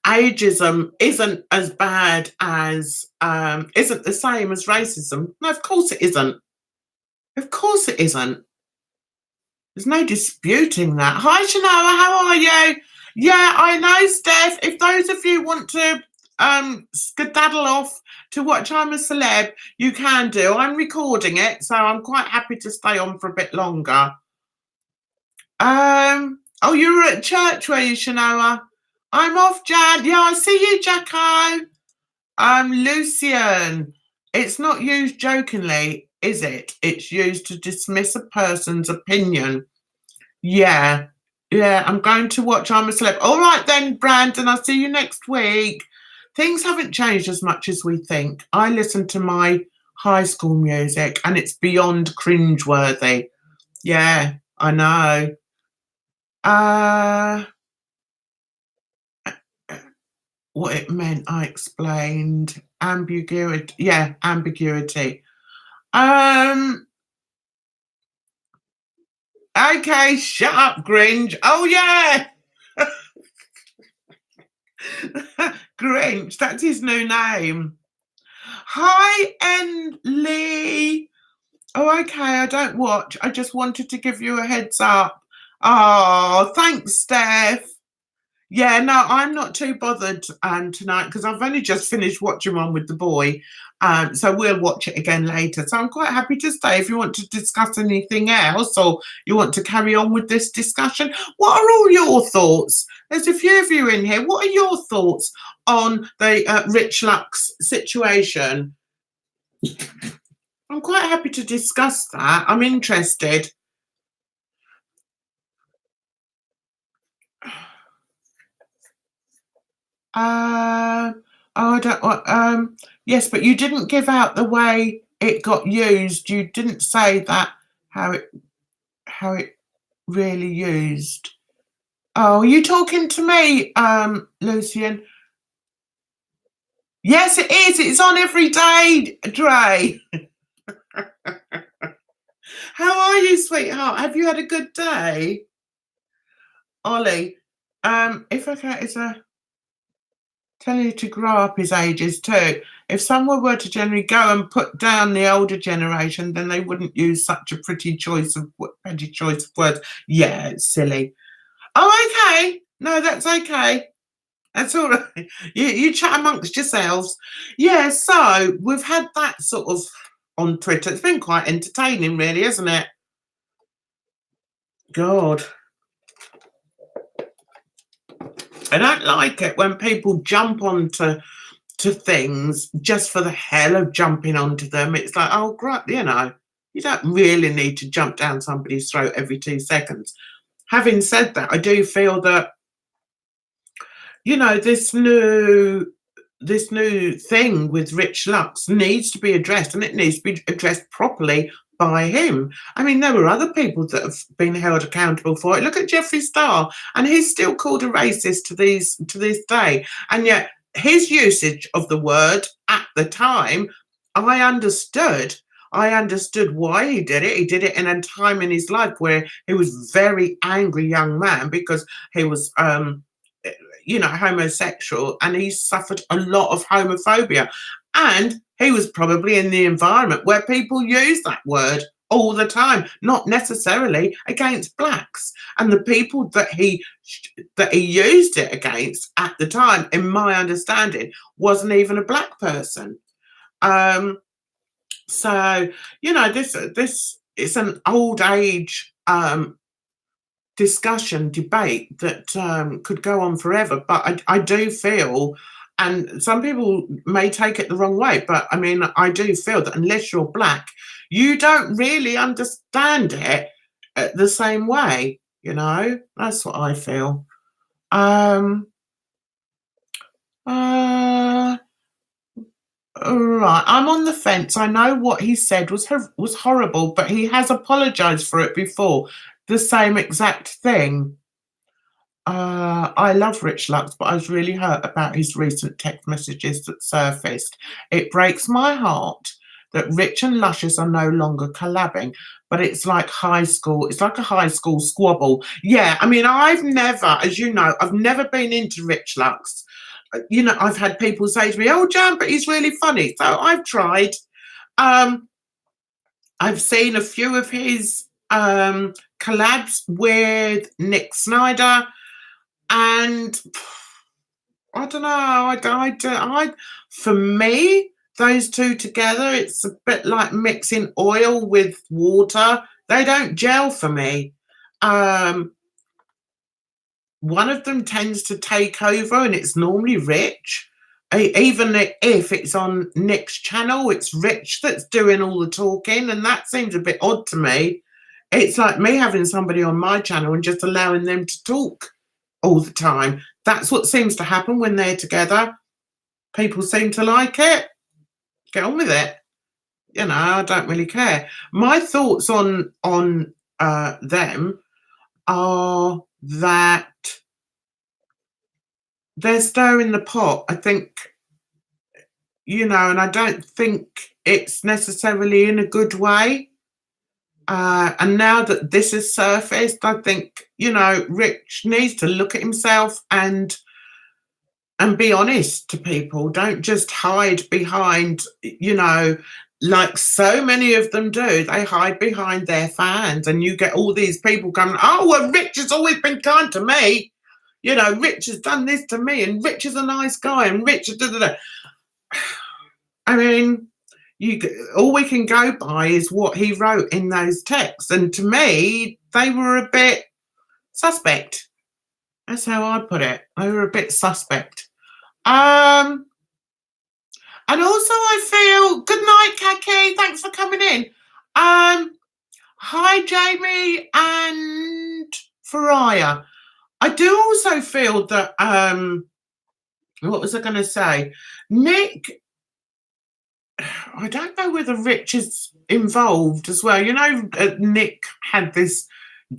ageism isn't as bad as isn't the same as racism. No, of course it isn't. Of course it isn't. There's no disputing that. Hi, Shanoa, how are you? Yeah, I know, Steph. If those of you want to skedaddle off to watch I'm a Celeb, you can do. I'm recording it, so I'm quite happy to stay on for a bit longer. Oh, you were at church, were you, Shanoa? I'm off, Jan. Yeah, I see you, Jacko. Lucian. It's not used jokingly, is it? It's used to dismiss a person's opinion. Yeah. Yeah, I'm going to watch I'm a Celeb. All right then, Brandon, I'll see you next week. Things haven't changed as much as we think. I listen to my high school music and it's beyond cringeworthy. Yeah, I know. What it meant, I explained. Ambiguity. Yeah, ambiguity. Okay, shut up, Grinch. Oh yeah. Grinch, that's his new name. Hi, N. Lee. Oh, okay, I don't watch. I just wanted to give you a heads up. Oh, thanks, Steph. Yeah, no, I'm not too bothered tonight because I've only just finished watching one with the boy. So we'll watch it again later. So I'm quite happy to stay if you want to discuss anything else or you want to carry on with this discussion. What are all your thoughts? There's a few of you in here. What are your thoughts on the Rich Lux situation? I'm quite happy to discuss that. I'm interested. Oh, I don't. Yes, but you didn't give out the way it got used. You didn't say that how it really used. Oh, are you talking to me, Lucian? Yes, it is. It's on every day, Dre. How are you, sweetheart? Have you had a good day? Ollie, if I can, it's a telling you to grow up is ages too. If someone were to generally go and put down the older generation, then they wouldn't use such a pretty choice of words. Yeah, it's silly. Oh, okay. No, that's okay. That's all right. You chat amongst yourselves. Yeah, so we've had that sort of on Twitter. It's been quite entertaining, really, isn't it? God. I don't like it when people jump onto things just for the hell of jumping onto them. It's like, oh, great, you don't really need to jump down somebody's throat every 2 seconds. Having said that, I do feel that, this new thing with Rich Lux needs to be addressed, and it needs to be addressed properly by him. I mean, there were other people that have been held accountable for it. Look at Jeffree Star, and he's still called a racist to this day, and yet his usage of the word at the time I understood. I understood why he did it. He did it in a time in his life where he was very angry young man because he was homosexual, and he suffered a lot of homophobia. And he was probably in the environment where people use that word all the time, not necessarily against blacks. And the people that he used it against at the time, in my understanding, wasn't even a black person. Um, so this is an old age discussion, debate that could go on forever. But I do feel, and some people may take it the wrong way, but I mean, I do feel that unless you're black, you don't really understand it the same way. That's what I feel. Um, uh, right, I'm on the fence. I know what he said was horrible, but he has apologized for it before. The same exact thing. I love Rich Lux, but I was really hurt about his recent text messages that surfaced. It breaks my heart that Rich and Luscious are no longer collabing, but it's like high school. It's like a high school squabble. Yeah, I mean, I've never, as you know, I've never been into Rich Lux. I've had people say to me, "Oh, Jan, but he's really funny." So I've tried. Um, I've seen a few of his collabs with Nick Snyder. And I don't know. For me, those two together, it's a bit like mixing oil with water. They don't gel for me. One of them tends to take over, and it's normally Rich. Even if it's on Nick's channel, it's Rich that's doing all the talking, and that seems a bit odd to me. It's like me having somebody on my channel and just allowing them to talk all the time. That's what seems to happen when they're together. People seem to like it. Get on with it. I don't really care. My thoughts on them are that they're stirring the pot. I think, and I don't think it's necessarily in a good way. And now that this has surfaced, I think, Rich needs to look at himself and be honest to people. Don't just hide behind, like so many of them do. They hide behind their fans, and you get all these people coming, "Oh, well, Rich has always been kind to me. Rich has done this to me, and Rich is a nice guy, and Rich is da-da-da." I mean, all we can go by is what he wrote in those texts, and to me, they were a bit suspect. That's how I put it. They were a bit suspect. And also I feel, good night, Kaki. Thanks for coming in. Hi, Jamie and Faraya. I do also feel that, what was I going to say? Nick, I don't know whether Rich is involved as well. Nick had this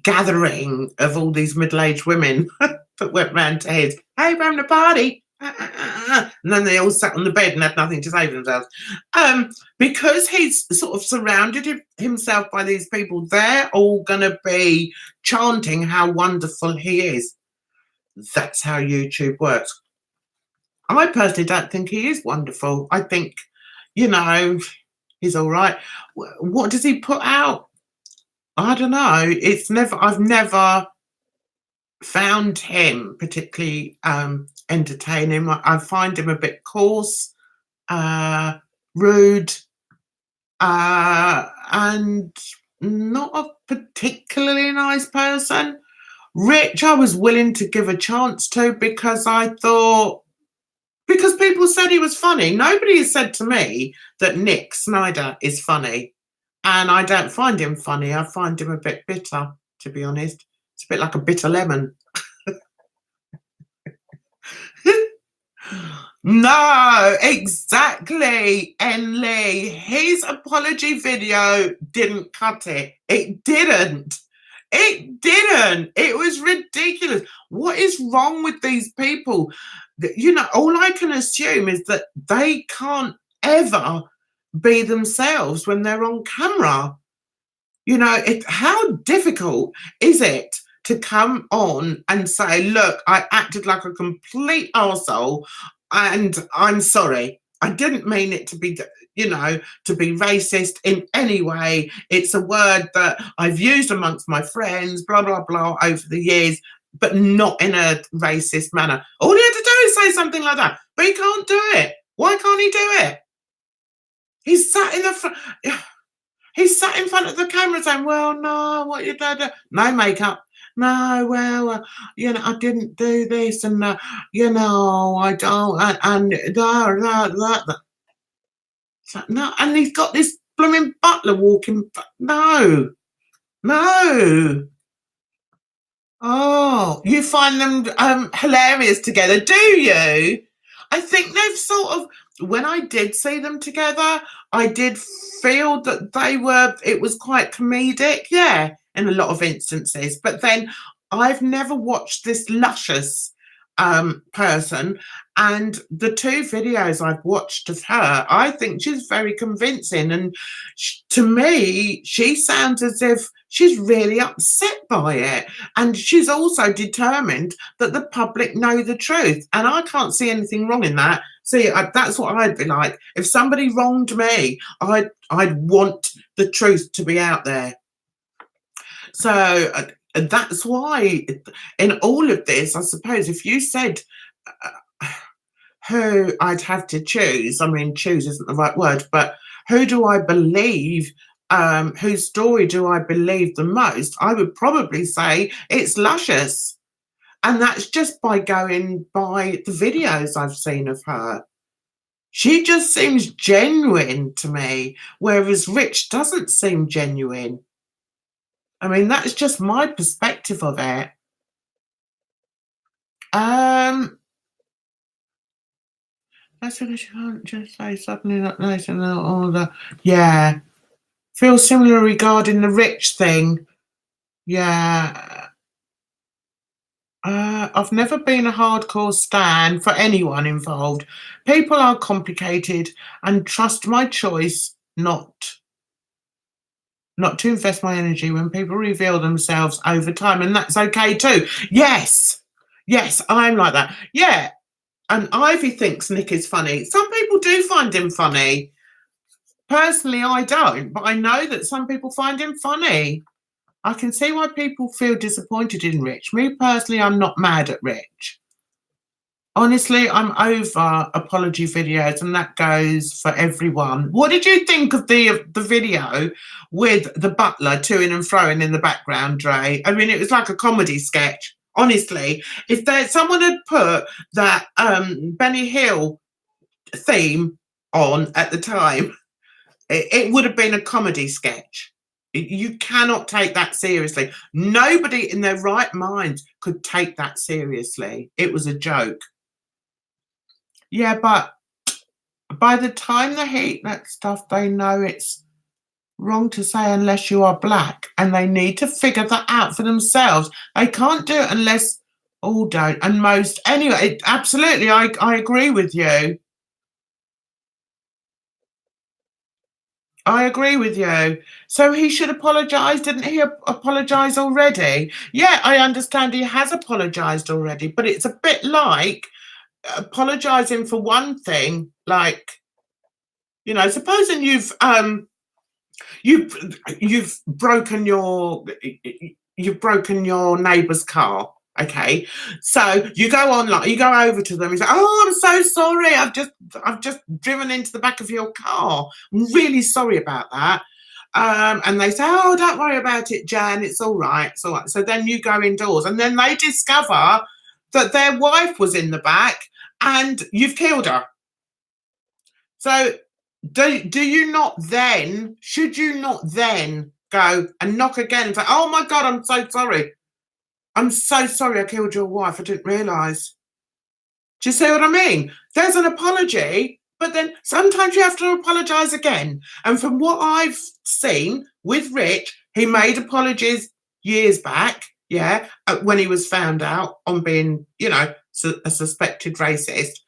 gathering of all these middle-aged women that went round to his, "Hey, we're having a party." And then they all sat on the bed and had nothing to say for themselves. Because he's sort of surrounded himself by these people, they're all going to be chanting how wonderful he is. That's how YouTube works. I personally don't think he is wonderful. I think, he's all right. What does he put out? I don't know. I've never found him particularly entertaining. I find him a bit coarse, rude, and not a particularly nice person. Rich, I was willing to give a chance to, because people said he was funny. Nobody has said to me that Nick Snyder is funny, and I don't find him funny. I find him a bit bitter, to be honest. It's a bit like a bitter lemon. No, exactly, Enley. His apology video didn't cut it. It didn't. It was ridiculous. What is wrong with these people? All I can assume is that they can't ever be themselves when they're on camera. You know, how difficult is it to come on and say, look, I acted like a complete arsehole and I'm sorry. I didn't mean it to be, to be racist in any way. It's a word that I've used amongst my friends, blah, blah, blah, over the years, but not in a racist manner. All he had to do is say something like that, but he can't do it. Why can't he do it? He's sat in the front. He's sat in front of the camera saying, well, no, what you did, no makeup. No, well, I didn't do this, and I don't, no, and he's got this blooming butler walking. No, no. Oh, you find them hilarious together, do you? I think they've sort of, when I did see them together, I did feel that it was quite comedic, yeah, in a lot of instances. But then I've never watched this luscious person, and the two videos I've watched of her, I think she's very convincing, and to me she sounds as if she's really upset by it, and she's also determined that the public know the truth, and I can't see anything wrong in that. See, that's what I'd be like if somebody wronged me. I'd want the truth to be out there. So that's why in all of this, I suppose, if you said who I'd have to choose, I mean, choose isn't the right word, but who do I believe, whose story do I believe the most, I would probably say it's Luscious. And that's just by going by the videos I've seen of her. She just seems genuine to me, whereas Rich doesn't seem genuine. I mean, that's just my perspective of it. That's because you can't just say suddenly not nice and all the, yeah. Feel similar regarding the Rich thing. Yeah. I've never been a hardcore stan for anyone involved. People are complicated and trust my choice not to invest my energy when people reveal themselves over time, and that's okay too. Yes, I'm like that. Yeah, and Ivy thinks Nick is funny. Some people do find him funny. Personally, I don't, but I know that some people find him funny. I can see why people feel disappointed in Rich. Me personally, I'm not mad at Rich. Honestly, I'm over apology videos, and that goes for everyone. What did you think of the video with the butler toing and froing in the background, Dre? I mean, it was like a comedy sketch. Honestly, if someone had put that Benny Hill theme on at the time, it would have been a comedy sketch. You cannot take that seriously. Nobody in their right mind could take that seriously. It was a joke. Yeah, but by the time they hate that stuff, they know it's wrong to say unless you are black, and they need to figure that out for themselves. They can't do it unless all don't, and most. Anyway, absolutely, I agree with you. I agree with you. So he should apologise. Didn't he apologise already? Yeah, I understand he has apologised already, but it's a bit like apologising for one thing, like, supposing you've broken your neighbour's car. Okay, so you go online, you go over to them and say, "Oh, I'm so sorry. I've just driven into the back of your car. I'm really sorry about that." And they say, "Oh, don't worry about it, Jan. It's all right. It's all right." So then you go indoors, and then they discover that their wife was in the back, and you've killed her. So should you not then go and knock again and say, "Oh my God, I'm so sorry. I'm so sorry I killed your wife. I didn't realise." Do you see what I mean? There's an apology, but then sometimes you have to apologise again. And from what I've seen with Rich, he made apologies years back, yeah, when he was found out on being, a suspected racist.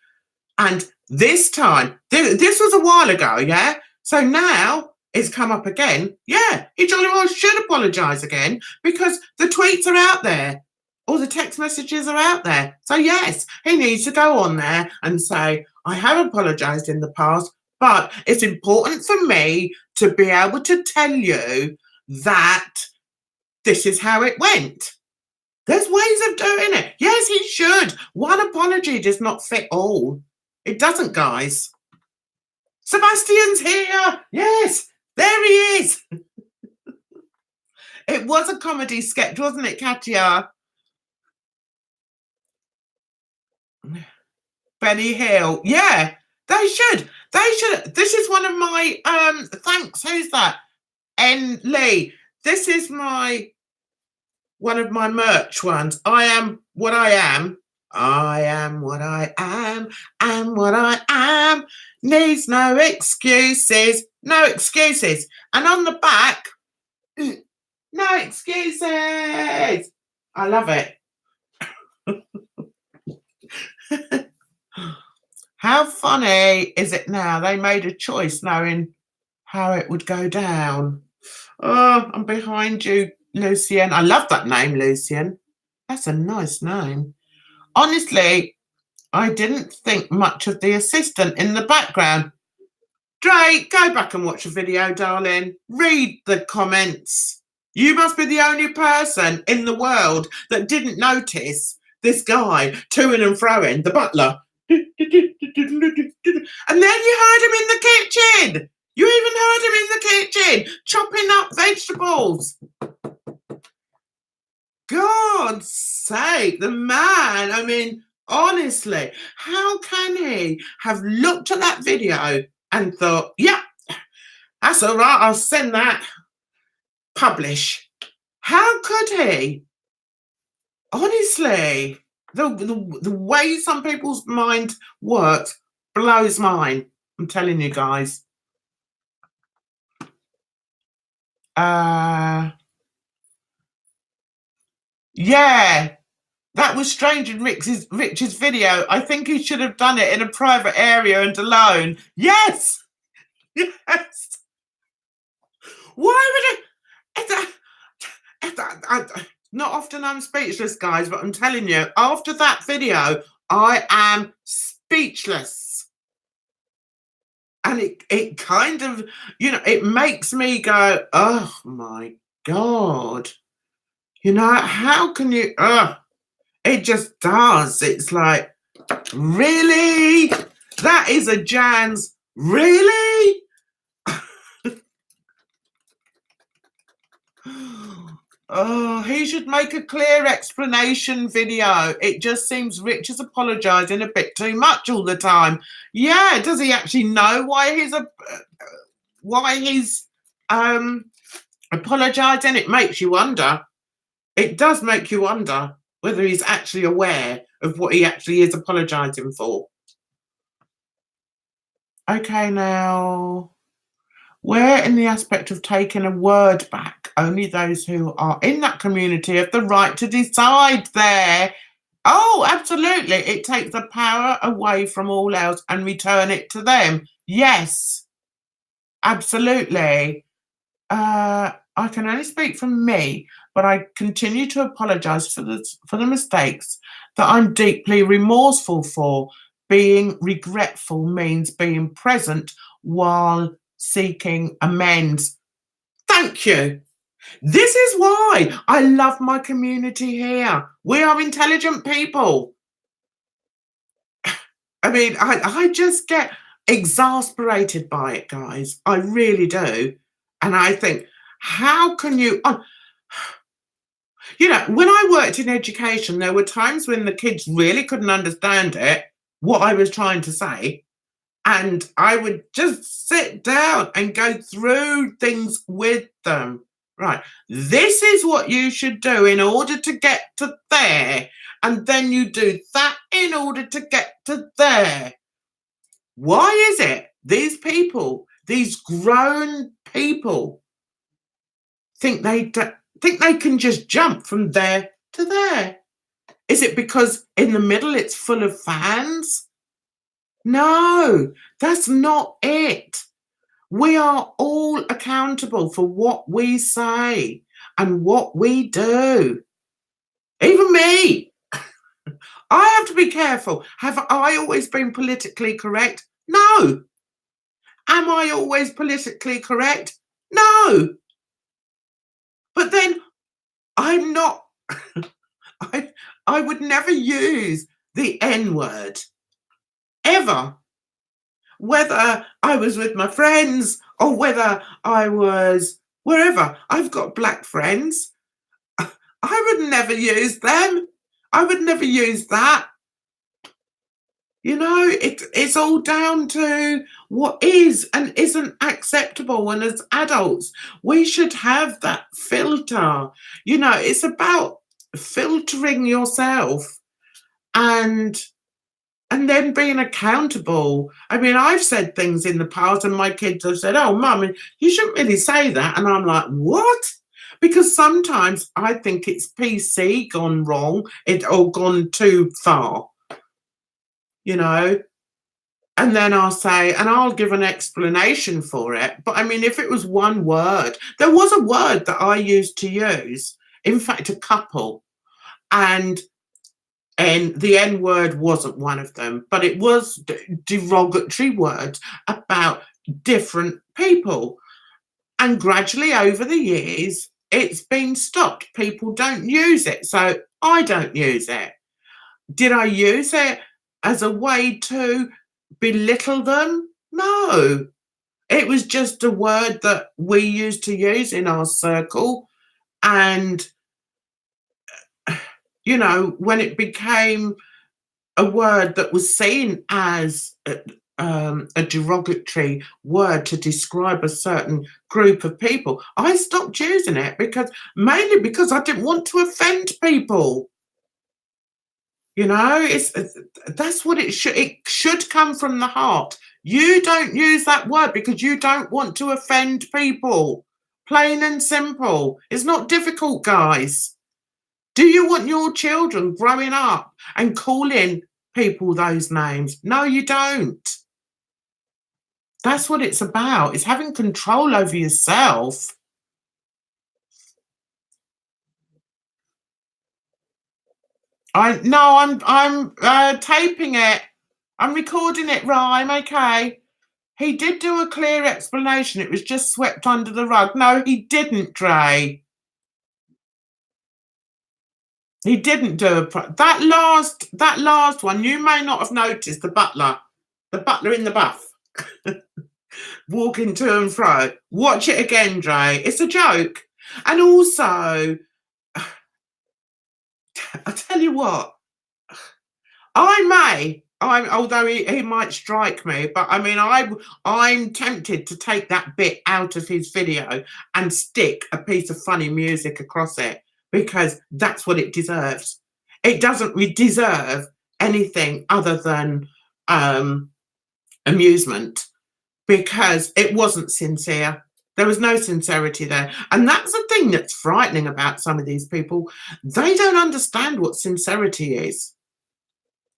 And this time, this was a while ago, yeah? So now it's come up again. Yeah, he jolly well should apologise again because the tweets are out there. All the text messages are out there. So yes, he needs to go on there and say, I have apologised in the past, but it's important for me to be able to tell you that this is how it went. There's ways of doing it. Yes, he should. One apology does not fit all. It doesn't, guys. Sebastian's here. Yes, there he is. It was a comedy sketch, wasn't it, Katya? Benny Hill. Yeah, they should. They should. This is one of my thanks. Who's that? N. Lee. This is one of my merch ones. I am what I am. I am what I am what I am. Needs no excuses. No excuses. And on the back, no excuses. I love it. How funny is it now? They made a choice knowing how it would go down. Oh, I'm behind you, Lucien. I love that name, Lucien. That's a nice name. Honestly, I didn't think much of the assistant in the background. Drake, go back and watch the video, darling. Read the comments. You must be the only person in the world that didn't notice this guy toing and froing, the butler. And then you heard him in the kitchen. You even heard him in the kitchen chopping up vegetables. God's sake, the man, I mean, honestly, how can he have looked at that video and thought, yeah, that's all right, I'll send that, publish. How could he? Honestly, the way some people's mind works blows mine. I'm telling you guys. Yeah, that was strange in Rich's video. I think he should have done it in a private area and alone. Yes, yes. Why would it? Not often I'm speechless, guys, but I'm telling you, after that video, I am speechless. And it kind of, it makes me go, oh my God. How can you, it just does. It's like, really? That is a Jan's, really? Oh, he should make a clear explanation video. It just seems Rich is apologising a bit too much all the time. Yeah, does he actually know why he's apologising? It makes you wonder. It does make you wonder whether he's actually aware of what he actually is apologising for. Okay, now, where in the aspect of taking a word back, only those who are in that community have the right to decide there. Oh, absolutely. It takes the power away from all else and return it to them. Yes, absolutely. I can only speak for me, but I continue to apologise for the mistakes that I'm deeply remorseful for. Being regretful means being present while seeking amends. Thank you. This is why I love my community here. We are intelligent people. I mean, I just get exasperated by it, guys. I really do. And I think, how can you... when I worked in education, there were times when the kids really couldn't understand it, what I was trying to say. And I would just sit down and go through things with them. Right, this is what you should do in order to get to there. And then you do that in order to get to there. Why is it these people, these grown people, think they can just jump from there to there? Is it because in the middle it's full of fans? No, that's not it. We are all accountable for what we say and what we do. Even me. I have to be careful. Have I always been politically correct? No. Am I always politically correct? No. But then I'm not, I, I would never use the N word ever, whether I was with my friends or whether I was wherever. I've got black friends. I would never use them. I would never use that. You know, it's all down to what is and isn't acceptable. And as adults, we should have that filter. You know, it's about filtering yourself and then being accountable. I mean, I've said things in the past and my kids have said, "Oh, mum, you shouldn't really say that." And I'm like, "What?" Because sometimes I think it's PC gone wrong, or gone too far, you know. And then I'll say, and I'll give an explanation for it. But I mean, if it was one word, there was a word that I used to use, in fact, a couple, and the N word wasn't one of them, but it was derogatory words about different people. And gradually over the years, it's been stopped. People don't use it. So I don't use it. Did I use it as a way to belittle them? No. It was just a word that we used to use in our circle. And, you know, when it became a word that was seen as a derogatory word to describe a certain group of people, I stopped using it mainly because I didn't want to offend people. You know, that's what it should. It should come from the heart. You don't use that word because you don't want to offend people. Plain and simple. It's not difficult, guys. Do you want your children growing up and calling people those names? No, you don't. That's what it's about. It's having control over yourself. I'm taping it. I'm recording it, Rhyme. Okay. He did do a clear explanation. It was just swept under the rug. No, he didn't, Dre. He didn't do that last one. You may not have noticed the butler in the buff, walking to and fro. Watch it again, Dre. It's a joke. And also, I tell you what, although he might strike me, but I mean, I'm tempted to take that bit out of his video and stick a piece of funny music across it because that's what it deserves. It doesn't deserve anything other than amusement because it wasn't sincere. There was no sincerity there. And that's the thing that's frightening about some of these people. They don't understand what sincerity is.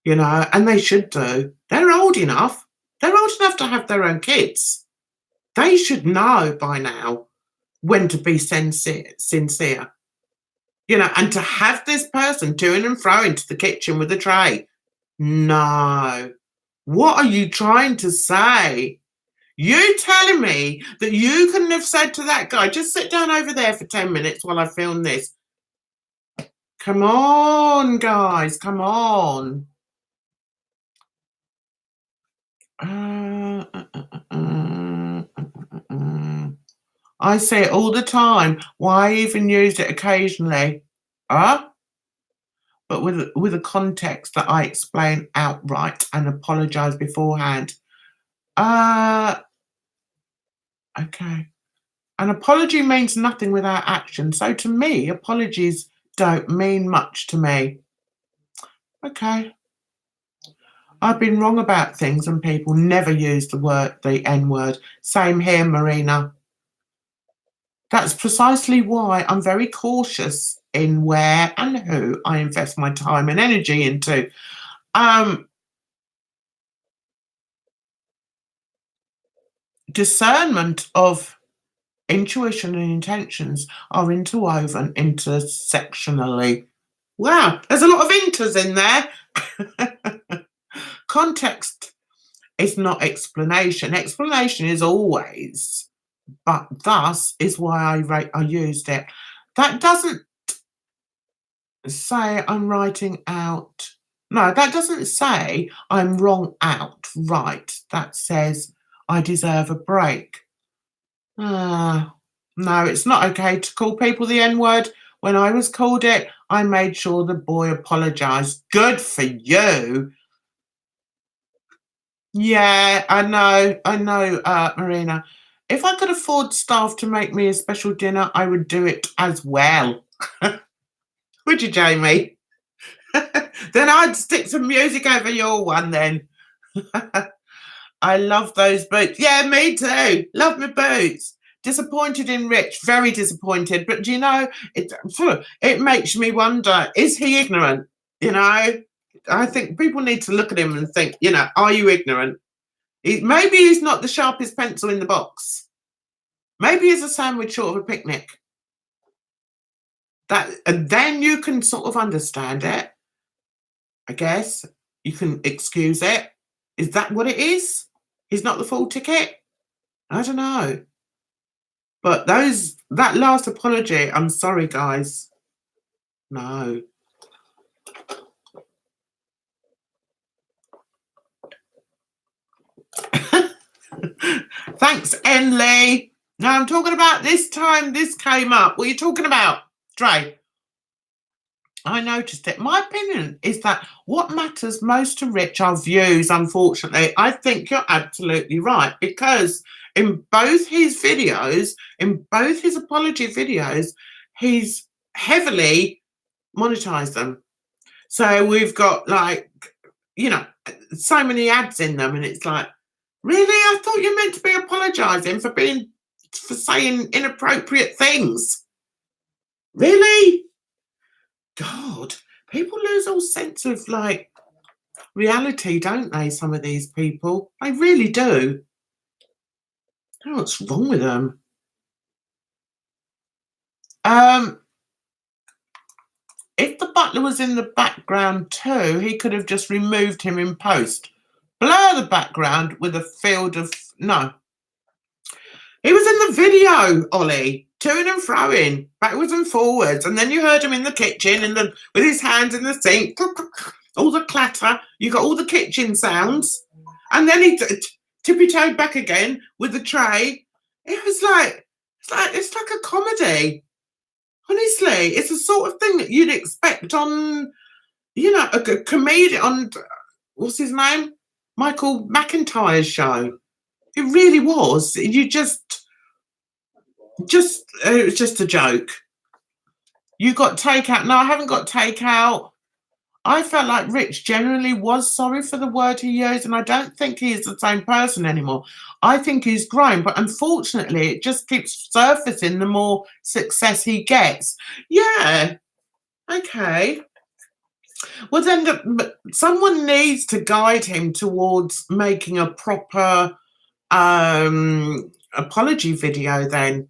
You know, and they should do. They're old enough. They're old enough to have their own kids. They should know by now when to be sincere. You know, and to have this person to and fro into the kitchen with a tray. No. What are you trying to say? You telling me that you couldn't have said to that guy, just sit down over there for 10 minutes while I film this? Come on, guys, come on. I say it all the time. Why even use it occasionally? But with a context that I explain outright and apologise beforehand. Okay. An apology means nothing without action. So to me, apologies don't mean much to me. Okay. I've been wrong about things and people never use the N word. Same here, Marina. That's precisely why I'm very cautious in where and who I invest my time and energy into. discernment of intuition and intentions are interwoven intersectionally. Wow, there's a lot of inters in there. Context is not explanation. Explanation is always, but thus is why I used it. That doesn't say I'm writing out. No, that doesn't say I'm wrong outright. That says I deserve a break. No, it's not okay to call people the N-word. When I was called it, I made sure the boy apologised. Good for you. Yeah, I know, Marina. If I could afford staff to make me a special dinner, I would do it as well. Would you, Jamie? Then I'd stick some music over your one then. I love those boots. Yeah, me too. Love my boots. Disappointed in Rich, very disappointed. But do you know, it makes me wonder, is he ignorant? You know, I think people need to look at him and think, are you ignorant? Maybe he's not the sharpest pencil in the box. Maybe he's a sandwich short of a picnic. And then you can sort of understand it. I guess you can excuse it. Is that what it is? He's not the full ticket? I don't know. But that last apology, I'm sorry, guys. No. Thanks, Enley. Now I'm talking about this time this came up. What are you talking about, Dre? I noticed it. My opinion is that what matters most to Rich are views, unfortunately. I think you're absolutely right, because in both his videos, in both his apology videos, he's heavily monetized them. So we've got so many ads in them, and it's like, really? I thought you meant to be apologizing for saying inappropriate things. Really? God, people lose all sense of reality, don't they? Some of these people, they really do. I don't know what's wrong with them. If the butler was in the background too, he could have just removed him in post. Blur the background with a field of no. He was in the video, Ollie, toing and froing, backwards and forwards, and then you heard him in the kitchen and with his hands in the sink, all the clatter. You got all the kitchen sounds, and then he tippy-toed back again with the tray. It was it's like a comedy. Honestly, it's the sort of thing that you'd expect on, a comedian on, what's his name? Michael McIntyre's show. It really was. You it was just a joke. You got takeout. No, I haven't got takeout. I felt like Rich generally was sorry for the word he used, and I don't think he's the same person anymore. I think he's grown, but unfortunately, it just keeps surfacing the more success he gets. Yeah. Okay. Well, then someone needs to guide him towards making a proper apology video then.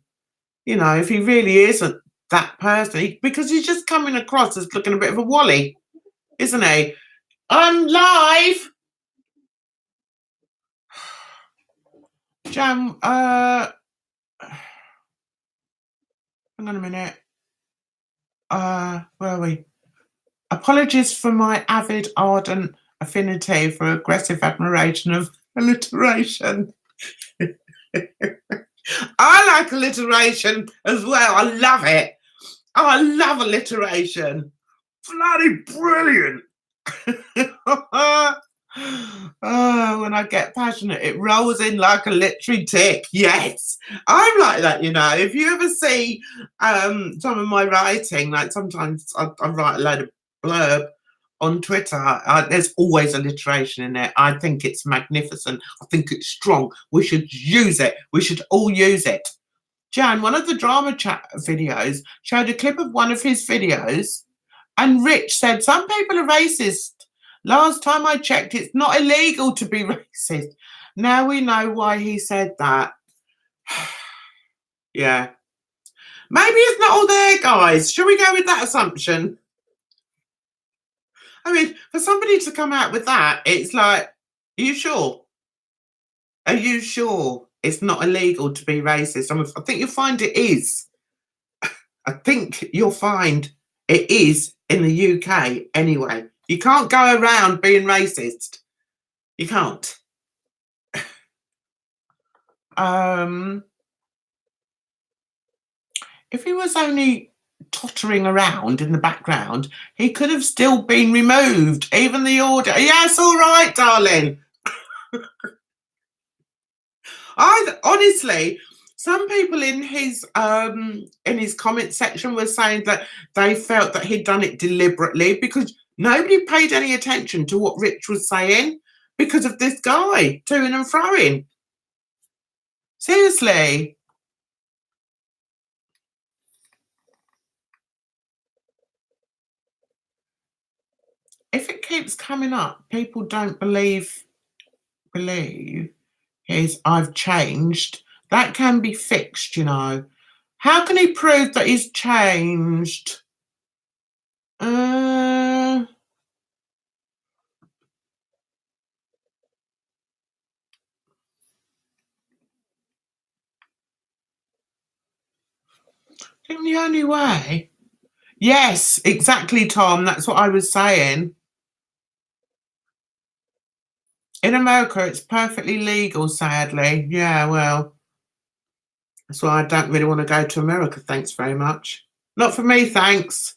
If he really isn't that person, because he's just coming across as looking a bit of a wally, isn't he? I'm live. Jam, hang on a minute. Where are we? Apologies for my avid, ardent affinity for aggressive admiration of alliteration. I like alliteration as well. I love it. I love alliteration. Bloody brilliant. When I get passionate, it rolls in like a literary tick. Yes, I'm like that. If you ever see some of my writing, like sometimes I write a load of blurb on Twitter, there's always alliteration in it. I think it's magnificent. I think it's strong. We should use it. We should all use it. Jan, one of the drama chat videos showed a clip of one of his videos, and Rich said, some people are racist. Last time I checked, it's not illegal to be racist. Now we know why he said that. Yeah. Maybe it's not all there, guys. Shall we go with that assumption? I mean, for somebody to come out with that, it's like, are you sure? Are you sure it's not illegal to be racist? I think you'll find it is. I think you'll find it is in the UK anyway. You can't go around being racist. You can't. If he was only tottering around in the background, he could have still been removed. Even the order. Yes, all right, darling. Honestly, some people in his comment section were saying that they felt that he'd done it deliberately because nobody paid any attention to what Rich was saying because of this guy toing and froing. Seriously. If it keeps coming up, people don't believe is I've changed. That can be fixed, you know. How can he prove that he's changed? I think the only way. Yes, exactly, Tom. That's what I was saying. In America, it's perfectly legal, sadly. Yeah, well, that's why I don't really want to go to America. Thanks very much. Not for me, thanks.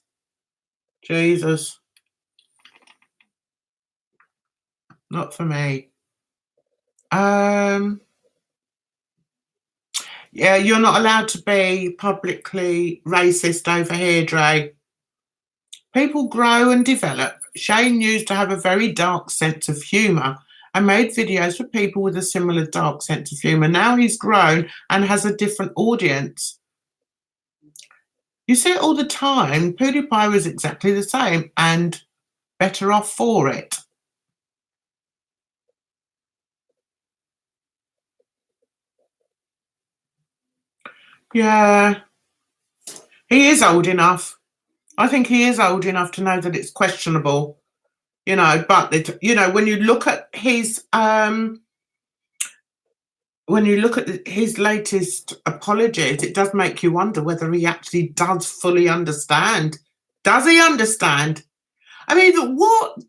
Jesus. Not for me. Yeah, you're not allowed to be publicly racist over here, Dre. People grow and develop. Shane used to have a very dark sense of humour and made videos for people with a similar dark sense of humour. Now he's grown and has a different audience. You see it all the time. PewDiePie was exactly the same and better off for it. Yeah. He is old enough. I think he is old enough to know that it's questionable, you know, but when you look at his his latest apologies, it does make you wonder whether he actually does fully understand. Does he understand? I mean, what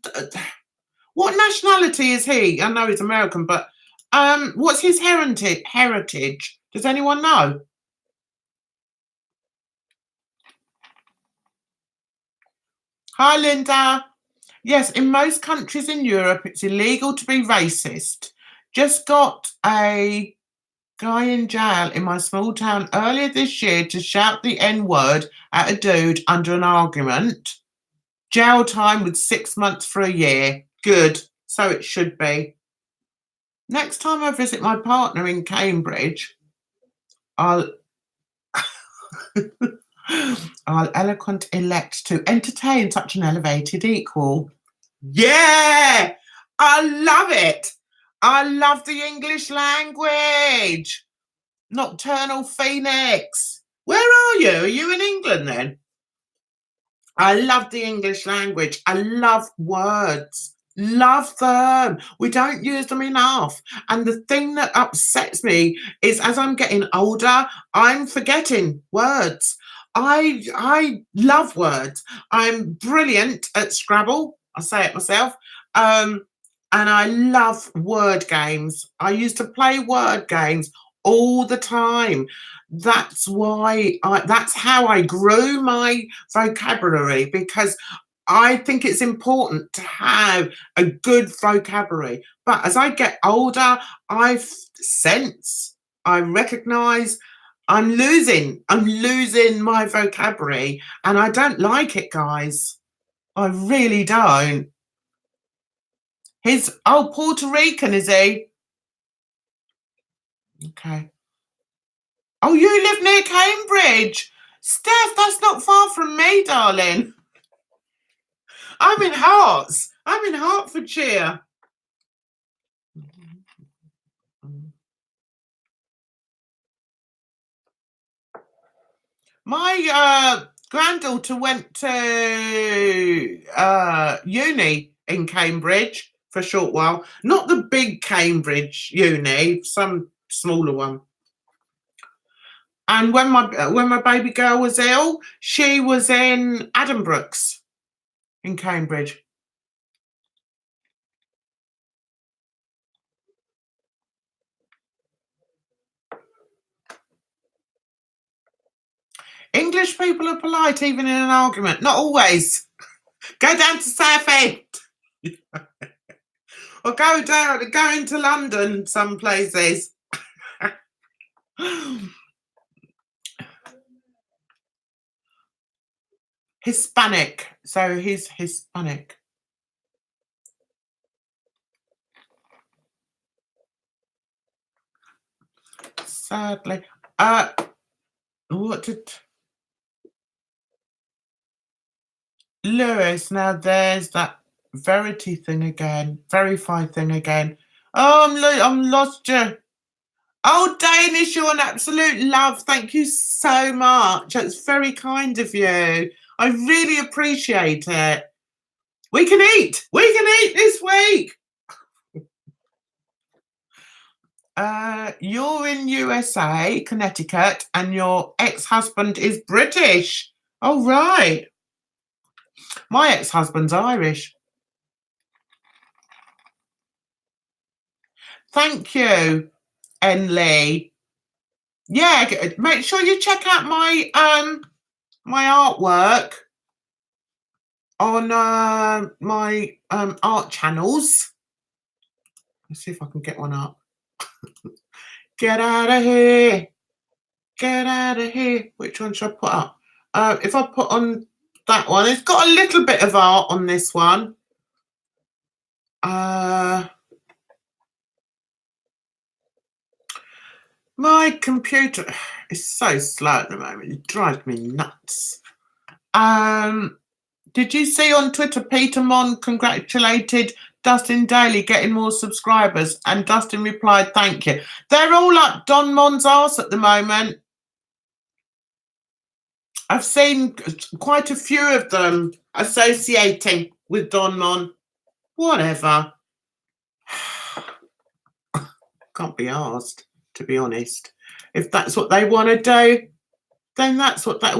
nationality is he? I know he's American, but what's his heritage? Does anyone know? Hi, Linda. Yes, in most countries in Europe, it's illegal to be racist. Just got a guy in jail in my small town earlier this year to shout the N-word at a dude under an argument. Jail time with 6 months for a year. Good. So it should be. Next time I visit my partner in Cambridge, I'll eloquent elect to entertain such an elevated equal. Yeah, I love it. I love the English language. Nocturnal Phoenix. Where are you? Are you in England then? I love the English language. I love words. Love them. We don't use them enough. And the thing that upsets me is as I'm getting older, I'm forgetting words. I love words. I'm brilliant at Scrabble. I say it myself. And I love word games. I used to play word games all the time. That's how I grew my vocabulary, because I think it's important to have a good vocabulary. But as I get older, I recognize I'm losing my vocabulary, and I don't like it, guys. I really don't. He's Puerto Rican, is he? Okay. Oh, you live near Cambridge. Steph, that's not far from me, darling. I'm in Hertfordshire. My granddaughter went to uni in Cambridge for a short while. Not the big Cambridge uni, some smaller one. And when my baby girl was ill, she was in Addenbrooke's in Cambridge. English people are polite even in an argument. Not always. Go down to Southend. Or go into London, some places. Hispanic. So he's Hispanic. Sadly. What did Lewis? Now there's that verify thing again. Oh, I'm lost you. Oh, Danish, you're an absolute love. Thank you so much. That's very kind of you. I really appreciate it. We can eat. We can eat this week. You're in USA, Connecticut, and your ex-husband is British. Oh, right. My ex-husband's Irish. Thank you, Lee. Yeah, make sure you check out my my artwork on my art channels. Let's see if I can get one up. Get out of here. Get out of here. Which one should I put up? If I put on that one, it's got a little bit of art on this one. My computer is so slow at the moment. It drives me nuts. Did you see on Twitter Peter Mon congratulated Dustin Daly getting more subscribers, and Dustin replied, "Thank you." They're all up Don Mon's arse at the moment. I've seen quite a few of them associating with Don Mon. Whatever. Can't be asked, to be honest. If that's what they want to do, then that's what they.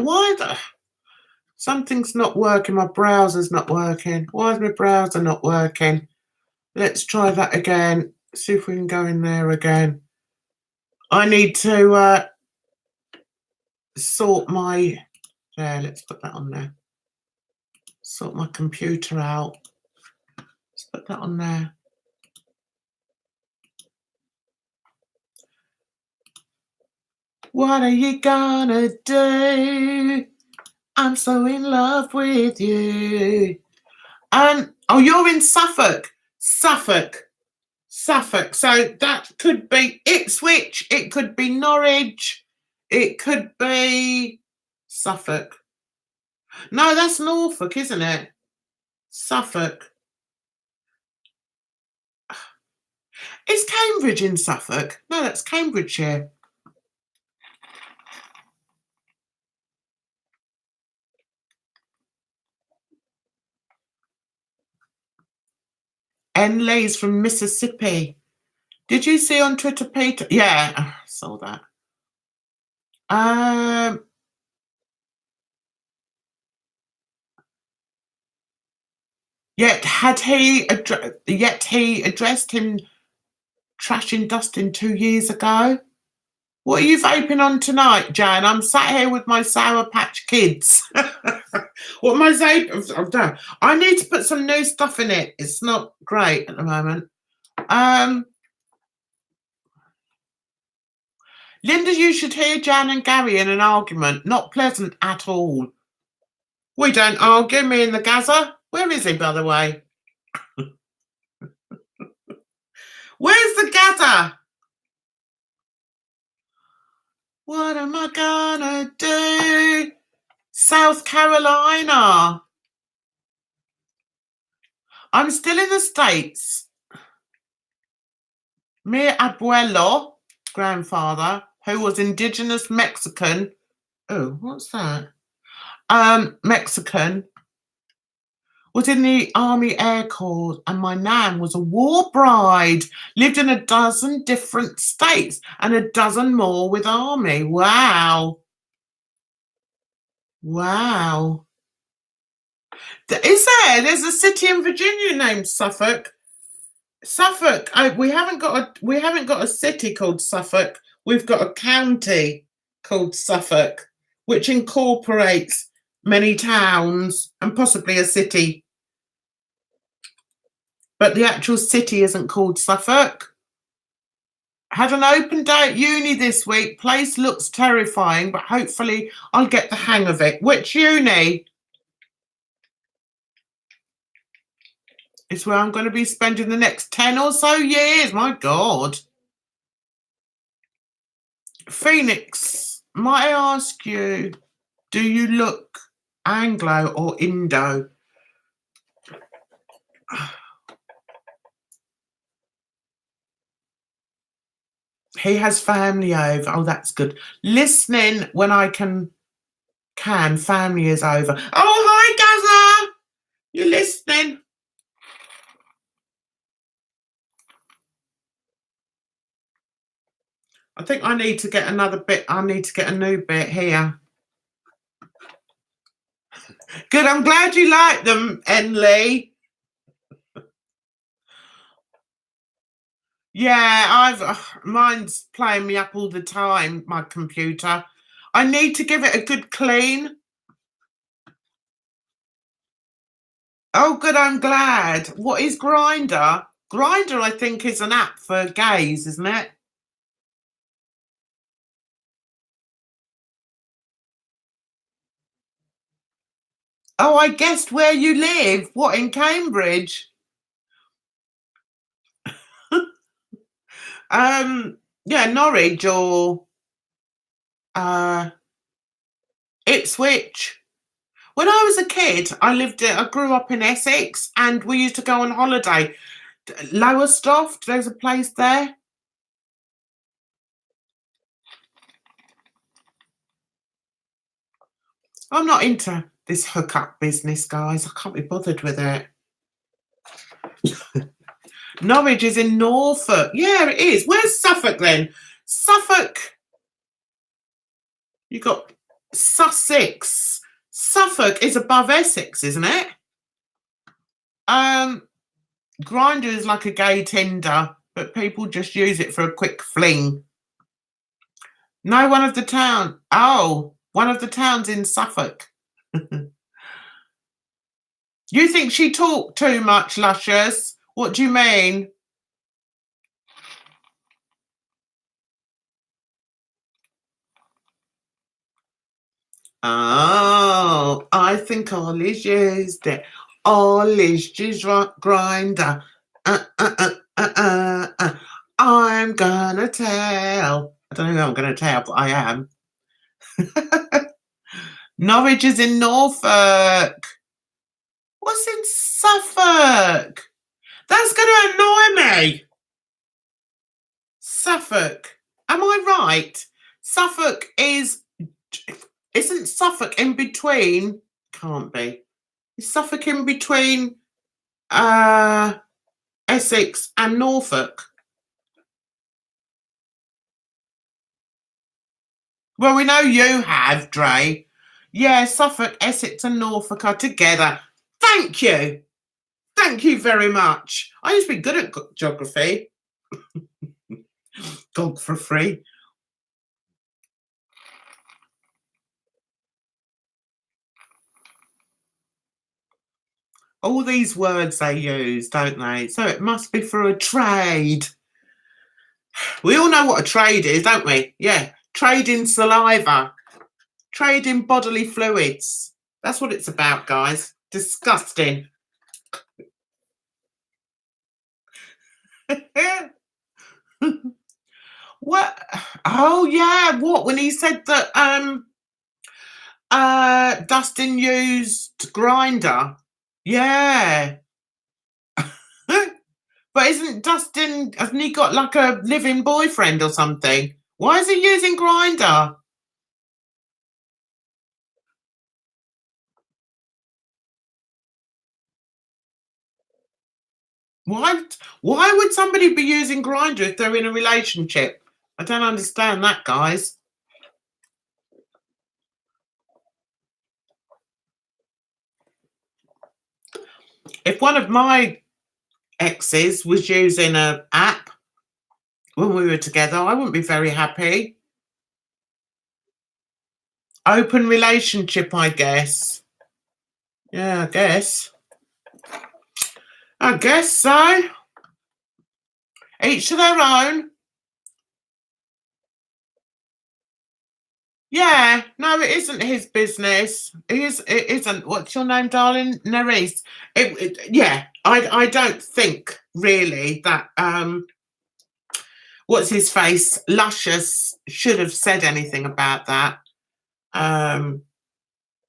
Something's not working. My browser's not working. Why is my browser not working? Let's try that again. See if we can go in there again. I need to sort my. There, let's put that on there. Sort my computer out. Let's put that on there. What are you gonna do? I'm so in love with you. Oh, you're in Suffolk. Suffolk. So that could be Ipswich. It could be Norwich. It could be Suffolk. No, that's Norfolk, isn't it? Suffolk. Is Cambridge in Suffolk? No, that's Cambridgeshire. Lee's from Mississippi. Did you see on Twitter, Peter? Yeah, I saw that. Yet he addressed him trashing Dustin 2 years ago. What are you vaping on tonight, Jan? I'm sat here with my Sour Patch Kids. What am I vaping? I've done. I need to put some new stuff in it. It's not great at the moment. Linda, you should hear Jan and Gary in an argument. Not pleasant at all. We don't argue, me and the Gaza. Where is he, by the way? Where's the Gaza? What am I gonna do? South Carolina. I'm still in the States. Mi abuelo, grandfather, who was indigenous Mexican, Oh, what's that? Mexican. Was in the Army Air Corps, and my nan was a war bride, lived in a dozen different states and a dozen more with Army. Wow. Wow. Is there? There's a city in Virginia named Suffolk. Suffolk. We haven't got a city called Suffolk. We've got a county called Suffolk, which incorporates many towns and possibly a city. But the actual city isn't called Suffolk. Had an open day at uni this week. Place looks terrifying, but hopefully I'll get the hang of it. Which uni? It's where I'm going to be spending the next 10 or so years. My God. Phoenix, might I ask you, do you look Anglo or Indo? He has family over. Oh, that's good. Listening when I can. Family is over. Oh, hi, Gaza. You're listening. I think I need to get another bit. I need to get a new bit here. Good. I'm glad you like them, Enlee. Yeah, mine's playing me up all the time, my computer. I need to give it a good clean. Oh, good, I'm glad. What is Grinder? Grinder, I think, is an app for gays, isn't it? Oh, I guessed where you live. What, in Cambridge? Yeah, Norwich or Ipswich. When I was a kid, I grew up in Essex, and we used to go on holiday. Lowestoft, there's a place there. I'm not into this hookup business, guys. I can't be bothered with it. Norwich is in Norfolk. Yeah, it is. Where's Suffolk then? Suffolk. You got Sussex. Suffolk is above Essex, isn't it? Grindr is like a gay Tinder, but people just use it for a quick fling. No, one of the town. Oh, one of the towns in Suffolk. You think she talked too much, Luscious? What do you mean? Oh, I think Ollie's used it. Ollie's just Grinder. I'm gonna tell. I don't know who I'm gonna tell, but I am. Norwich is in Norfolk. What's in Suffolk? That's gonna annoy me. Suffolk. Am I right? Suffolk isn't Suffolk in between? Can't be. Is Suffolk in between Essex and Norfolk? Well, we know you have, Dre. Yeah, Suffolk, Essex, and Norfolk are together. Thank you. Thank you very much. I used to be good at geography. Dog for free. All these words they use, don't they? So it must be for a trade. We all know what a trade is, don't we? Yeah. Trade in saliva. Trade in bodily fluids. That's what it's about, guys. Disgusting. What? Oh yeah, what? When he said that Dustin used Grinder. Yeah. But hasn't he got like a living boyfriend or something? Why is he using Grinder? Why why would somebody be using Grindr if they're in a relationship? I don't understand that, guys. If one of my exes was using an app when we were together, I wouldn't be very happy. Open relationship, I guess. Yeah, I guess. I guess so. Each to their own. Yeah, no, it isn't his business. It isn't. What's your name, darling? Nerys. Yeah, I don't think really that what's his face? Luscious should have said anything about that. Um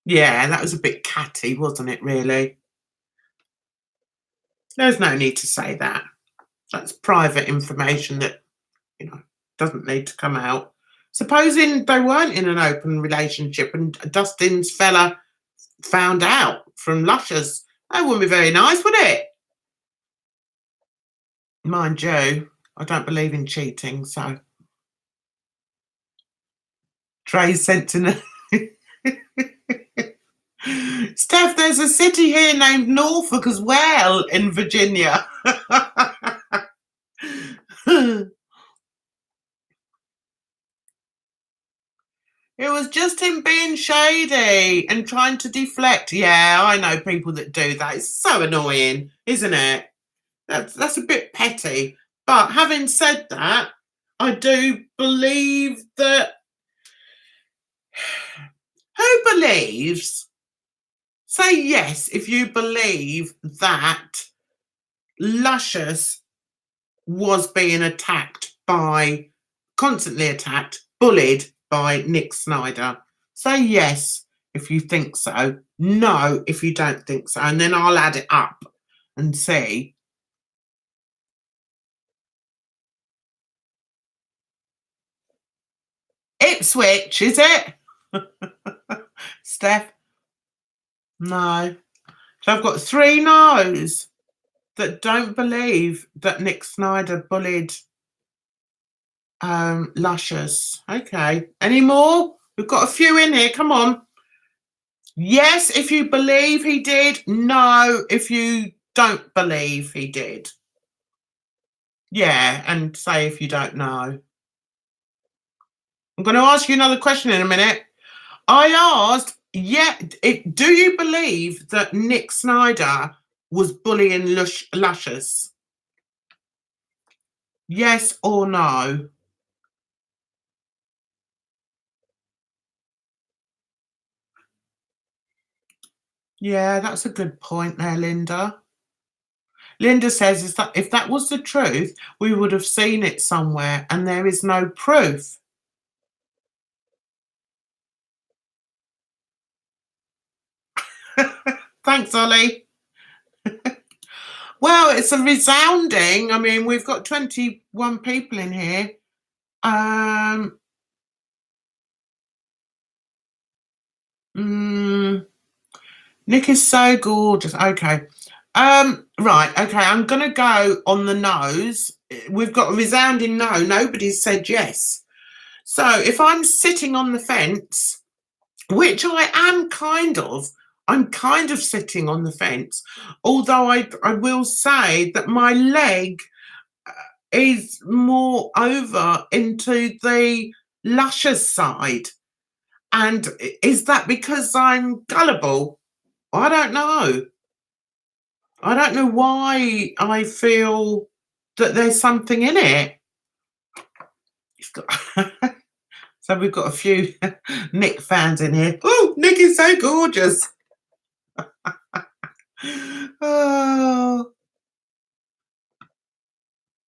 yeah, that was a bit catty, wasn't it, really? There's no need to say that. That's private information that, you know, doesn't need to come out. Supposing they weren't in an open relationship and Dustin's fella found out from Luscious, that wouldn't be very nice, would it? Mind you, I don't believe in cheating, so Trey sent to Steph, there's a city here named Norfolk as well in Virginia. It was just him being shady and trying to deflect. Yeah, I know people that do that. It's so annoying, isn't it? That's a bit petty. But having said that, I do believe that who believes, say yes if you believe that Luscious was being constantly attacked, bullied by Nick Snyder. Say yes if you think so, no if you don't think so, and then I'll add it up and see. Ipswich, is it? Steph? No. So I've got 3 no's that don't believe that Nick Snyder bullied Luscious. Okay. Any more? We've got a few in here. Come on. Yes, if you believe he did. No, if you don't believe he did. Yeah, and say if you don't know. I'm going to ask you another question in a minute. I asked, do you believe that Nick Snyder was bullying Luscious? Yes or no? Yeah, that's a good point there, Linda. Linda says is that if that was the truth, we would have seen it somewhere, and there is no proof. Thanks, Ollie. Well, it's a resounding. I mean, we've got 21 people in here. Nick is so gorgeous. Okay. Right, okay, I'm gonna go on the no's. We've got a resounding no. Nobody's said yes. So if I'm sitting on the fence, which I am I'm kind of sitting on the fence, although I will say that my leg is more over into the Luscious side. And is that because I'm gullible? I don't know. I don't know why I feel that there's something in it. So we've got a few Nick fans in here. Oh, Nick is so gorgeous. Oh.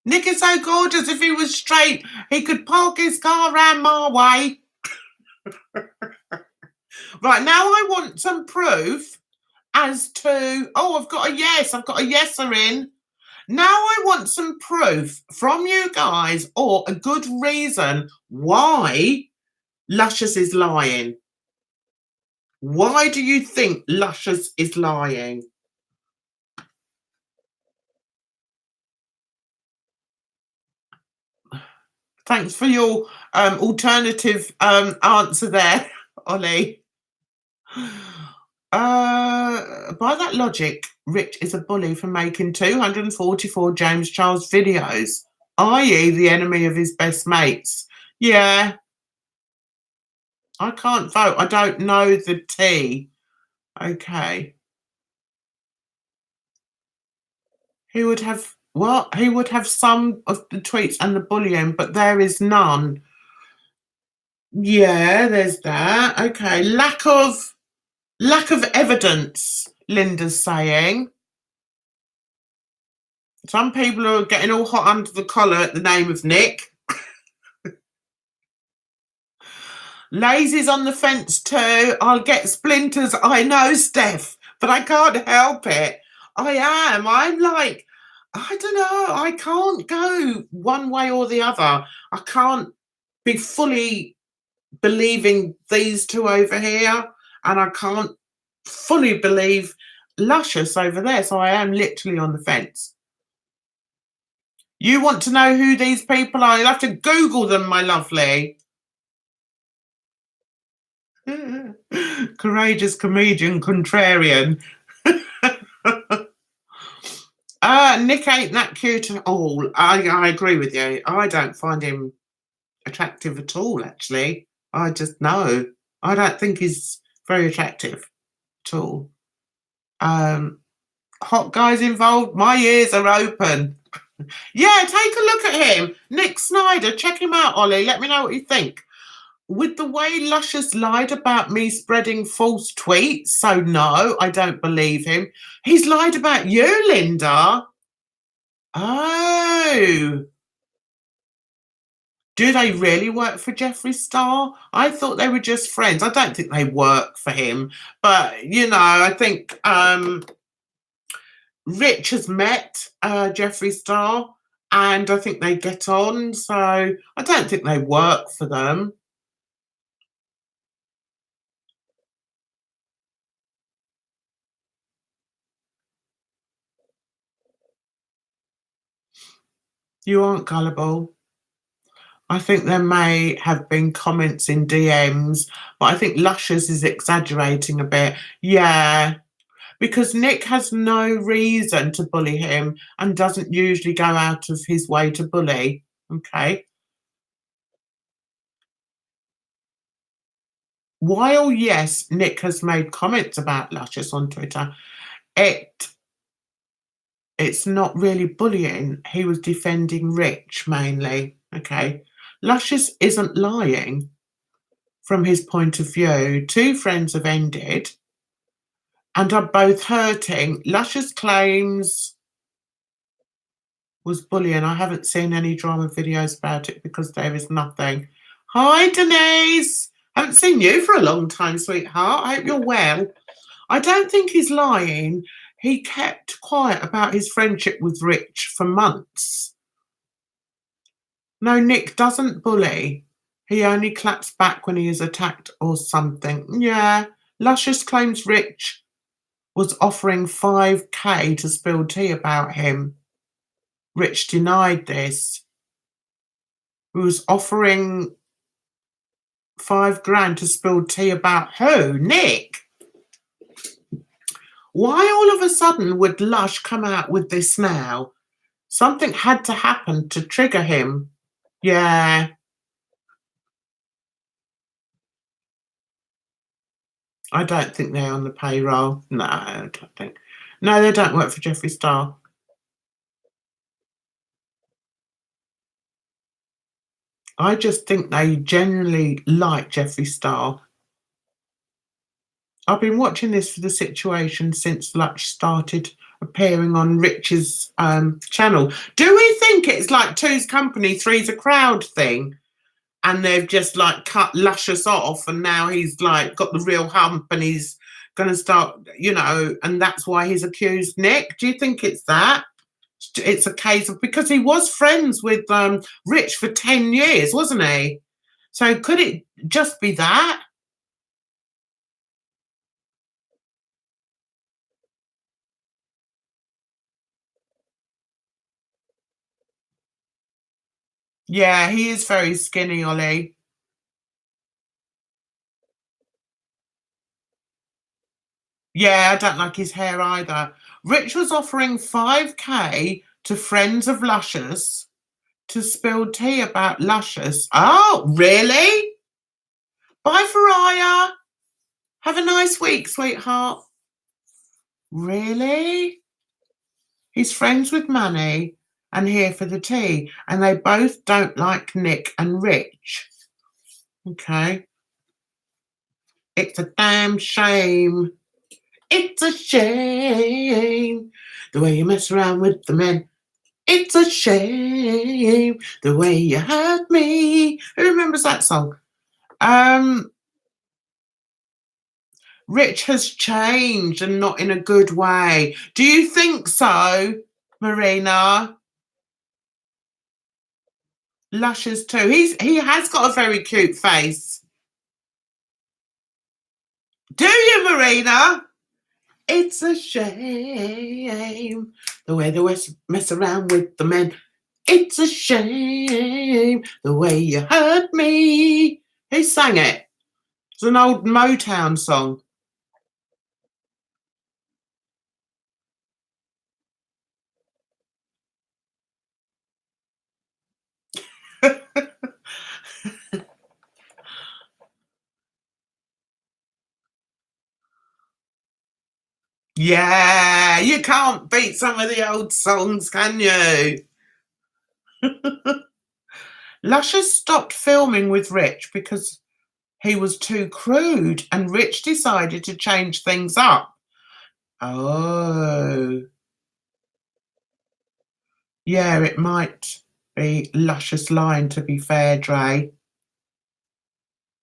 Nick is so gorgeous. If he was straight, he could park his car around my way. Right, now I want some proof as to, oh, I've got a yeser in. Now I want some proof from you guys or a good reason why Luscious is lying. Why do you think Luscious is lying? Thanks for your alternative answer there, Ollie. By that logic, Rich is a bully for making 244 James Charles videos, i.e., the enemy of his best mates. Yeah, I can't vote. I don't know the T. Okay. He would have what? He would have some of the tweets and the bullying, but there is none. Yeah, there's that. Okay. Lack of evidence, Linda's saying. Some people are getting all hot under the collar at the name of Nick. Lazy's on the fence too. I'll get splinters. I know, Steph, but I can't help it. I am. I'm like, I don't know. I can't go one way or the other. I can't be fully believing these two over here, and I can't fully believe Luscious over there. So I am literally on the fence. You want to know who these people are? You'll have to Google them, my lovely. Courageous comedian contrarian. Nick ain't that cute at all. I agree with you. I don't find him attractive at all, actually. I just know. I don't think he's very attractive at all. Hot guys involved, my ears are open. Yeah, take a look at him. Nick Snyder, check him out, Ollie. Let me know what you think. With the way Luscious lied about me spreading false tweets, so no, I don't believe him. He's lied about you, Linda. Oh. Do they really work for Jeffree Star? I thought they were just friends. I don't think they work for him. But, I think Rich has met Jeffree Star and I think they get on. So I don't think they work for them. You aren't gullible. I think there may have been comments in DMs, but I think Luscious is exaggerating a bit. Yeah, because Nick has no reason to bully him and doesn't usually go out of his way to bully. Okay. While, yes, Nick has made comments about Luscious on Twitter, it's not really bullying. He was defending Rich mainly. Okay. Luscious isn't lying from his point of view. Two friends have ended and are both hurting. Luscious claims was bullying. I haven't seen any drama videos about it because there is nothing. Hi, Denise. Haven't seen you for a long time, sweetheart. I hope you're well. I don't think he's lying. He kept quiet about his friendship with Rich for months. No, Nick doesn't bully. He only claps back when he is attacked or something. Yeah. Luscious claims Rich was offering 5k to spill tea about him. Rich denied this. He was offering 5 grand to spill tea about who? Nick. Why all of a sudden would Lush come out with this now? Something had to happen to trigger him. Yeah. I don't think they're on the payroll. No, I don't think. No, they don't work for Jeffree Star. I just think they generally like Jeffree Star. I've been watching this for the situation since Lux started appearing on Rich's channel. Do we think it's like two's company, three's a crowd thing? And they've just like cut Luscious off and now he's like got the real hump and he's going to start, and that's why he's accused Nick. Do you think it's that? It's a case of, because he was friends with Rich for 10 years, wasn't he? So could it just be that? Yeah, he is very skinny, Ollie. Yeah, I don't like his hair either. Rich was offering 5K to friends of Luscious to spill tea about Luscious. Oh, really? Bye, Faraya. Have a nice week, sweetheart. Really? He's friends with Manny and here for the tea, and they both don't like Nick and Rich. Okay. It's a damn shame. It's a shame the way you mess around with the men. It's a shame the way you hurt me. Who remembers that song? Rich has changed and not in a good way. Do you think so, Marina? Luscious too. He has got a very cute face. Do you, Marina? It's a shame the way they mess around with the men. It's a shame the way you hurt me. Who sang it? It's an old Motown song. Yeah, you can't beat some of the old songs, can you? Luscious stopped filming with Rich because he was too crude, and Rich decided to change things up. Oh, yeah, it might be Luscious line, to be fair, Dre.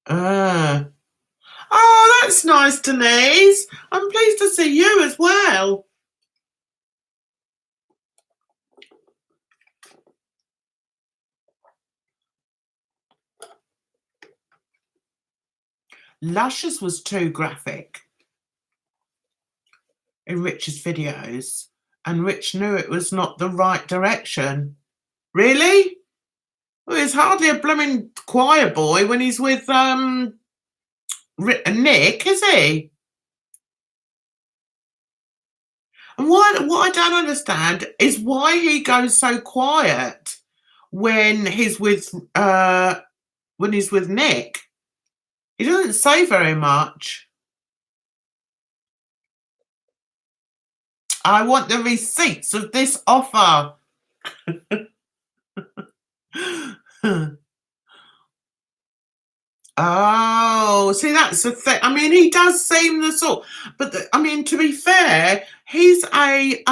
Ah. Oh, that's nice, Denise. I'm pleased to see you as well. Luscious was too graphic in Rich's videos, and Rich knew it was not the right direction. Really? Well, he's hardly a blooming choir boy when he's with Nick, is he? And what I don't understand is why he goes so quiet when he's with Nick. He doesn't say very much. I want the receipts of this offer. Oh, see, that's the thing. I mean, he does seem the sort, but I mean, to be fair, he's a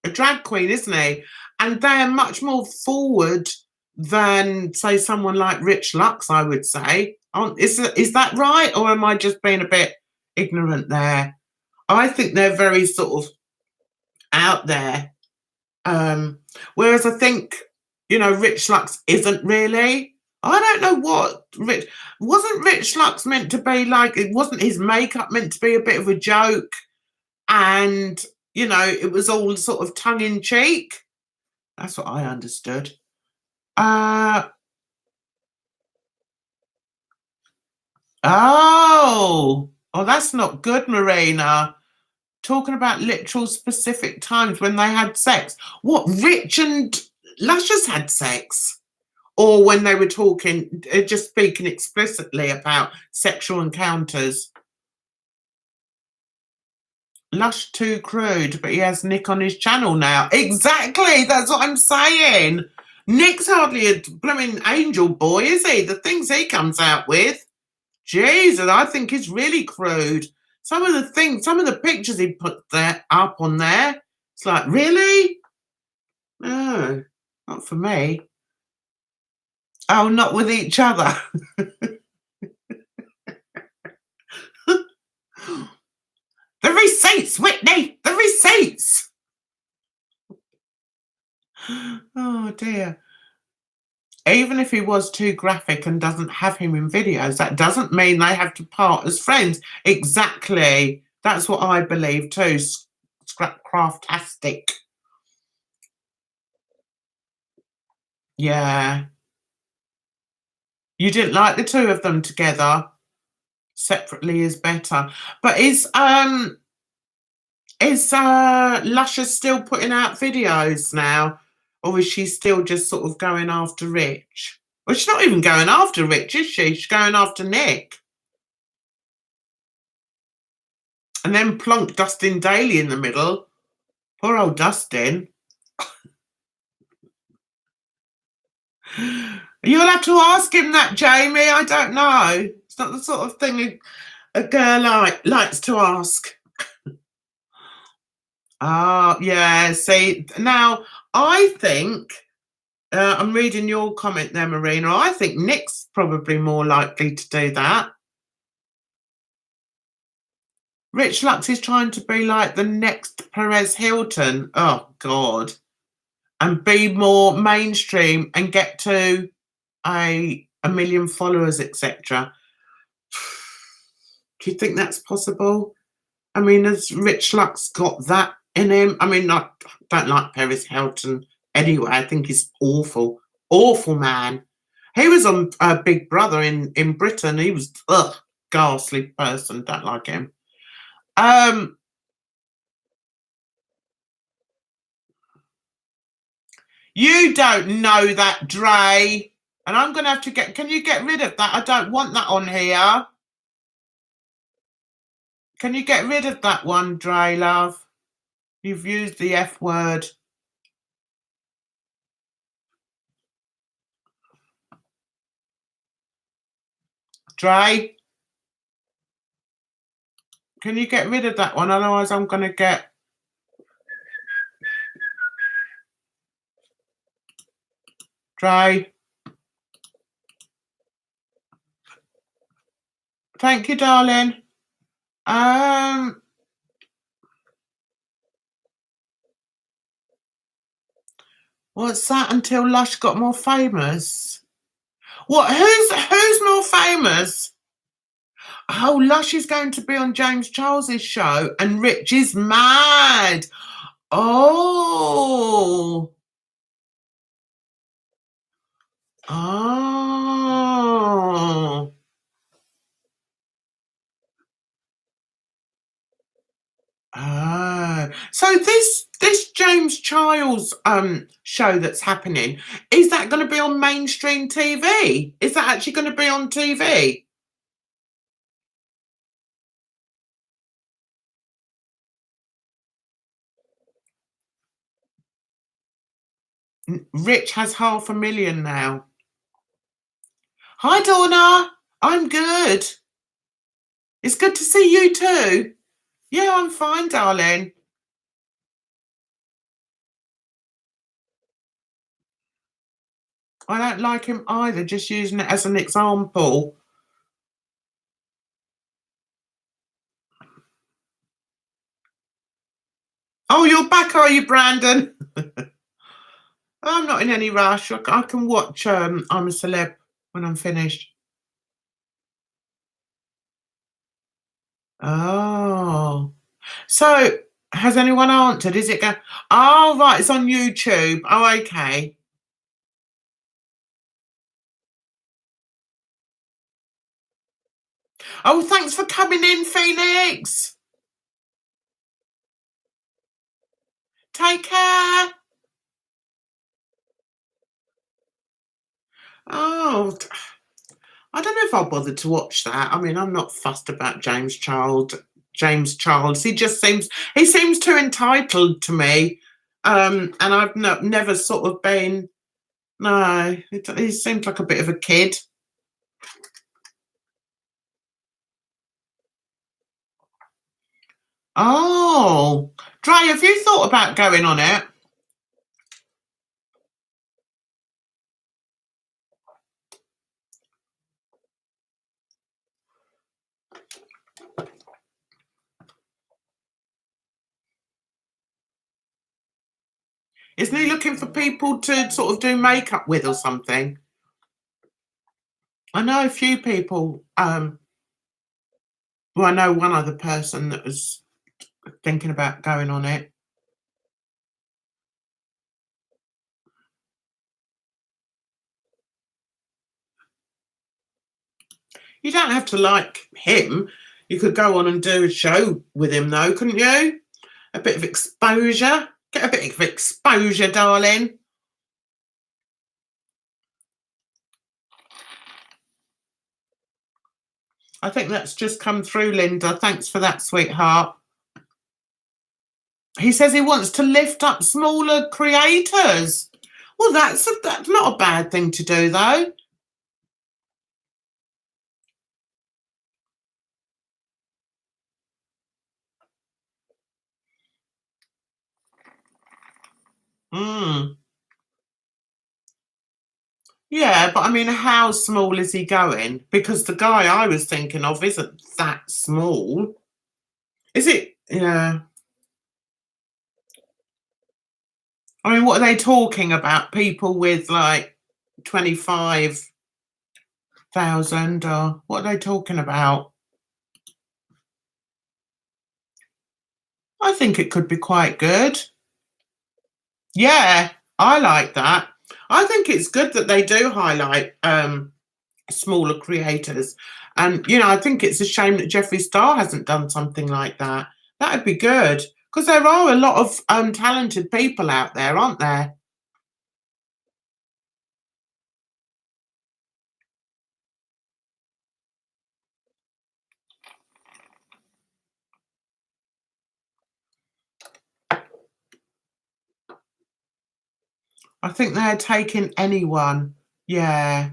drag queen, isn't he? And they're much more forward than, say, someone like Rich Lux, I would say. Is that right, or am I just being a bit ignorant there? I think they're very sort of out there. Whereas I think, Rich Lux isn't really. I don't know what wasn't Rich Lux meant to be like. It wasn't his makeup meant to be a bit of a joke, and it was all sort of tongue in cheek. That's what I understood. Uh oh, that's not good, Marina. Talking about literal specific times when they had sex. What, Rich and Luscious had sex? Or when they were talking, just speaking explicitly about sexual encounters? Lush too crude, but he has Nick on his channel now. Exactly, that's what I'm saying. Nick's hardly a blooming angel boy, is he? The things he comes out with. Jesus, I think he's really crude. Some of the pictures he put there up on there, it's like, really? No, not for me. Oh, not with each other. The receipts, Whitney! The receipts! Oh dear. Even if he was too graphic and doesn't have him in videos, that doesn't mean they have to part as friends. Exactly. That's what I believe too. Scrapcraftastic. Yeah. You didn't like the two of them together? Separately is better. But is Luscious still putting out videos now? Or is she still just sort of going after Rich? Well, she's not even going after Rich, is she? She's going after Nick. And then plonk Dustin Daly in the middle. Poor old Dustin. You'll have to ask him that, Jamie. I don't know. It's not the sort of thing a girl likes to ask. Ah, yeah. See, now I think I'm reading your comment there, Marina. I think Nick's probably more likely to do that. Rich Lux is trying to be like the next Perez Hilton. Oh God. And be more mainstream and get to a million followers, etc. Do you think that's possible? I mean, has Rich Lux got that in him? I mean, I don't like Perez Hilton anyway. I think he's awful, awful man. He was on Big Brother in Britain. He was ghastly person. Don't like him. You don't know that, Dre. And I'm going to have to get... Can you get rid of that? I don't want that on here. Can you get rid of that one, Dre, love? You've used the F word. Dre? Can you get rid of that one? Otherwise, I'm going to get... Dre? Thank you, darling. What's that? Until Lush got more famous? What? Who's more famous? Oh, Lush is going to be on James Charles's show, and Rich is mad. Oh. Oh. Oh. So this James Charles show that's happening, is that going to be on mainstream TV? Is that actually going to be on TV? Rich has 500,000 now. Hi, Donna. I'm good. It's good to see you too. Yeah, I'm fine, darling. I don't like him either, just using it as an example. Oh, you're back, are you, Brandon? I'm not in any rush. I can watch I'm a Celeb when I'm finished. Oh. So, has anyone answered? Is it going... Oh, right, it's on YouTube. Oh, okay. Oh, thanks for coming in, Phoenix. Take care. Oh, I don't know if I'll bother to watch that. I mean, I'm not fussed about James Charles. He just seems too entitled to me. And I've never sort of been... No, he seems like a bit of a kid. Oh, Dre, have you thought about going on it? Isn't he looking for people to sort of do makeup with or something? I know a few people. Well, I know one other person that was thinking about going on it. You don't have to like him. You could go on and do a show with him, though, couldn't you? A bit of exposure. Get a bit of exposure, darling. I think that's just come through, Linda. Thanks for that, sweetheart. He says he wants to lift up smaller creators. Well, that's not a bad thing to do, though. Mm. Yeah, but I mean, how small is he going? Because the guy I was thinking of isn't that small. Is it? Yeah. I mean, what are they talking about? People with like 25,000, or what are they talking about? I think it could be quite good. Yeah, I like that. I think it's good that they do highlight smaller creators. And, I think it's a shame that Jeffree Star hasn't done something like that. That'd be good. Because there are a lot of talented people out there, aren't there? I think they're taking anyone. Yeah.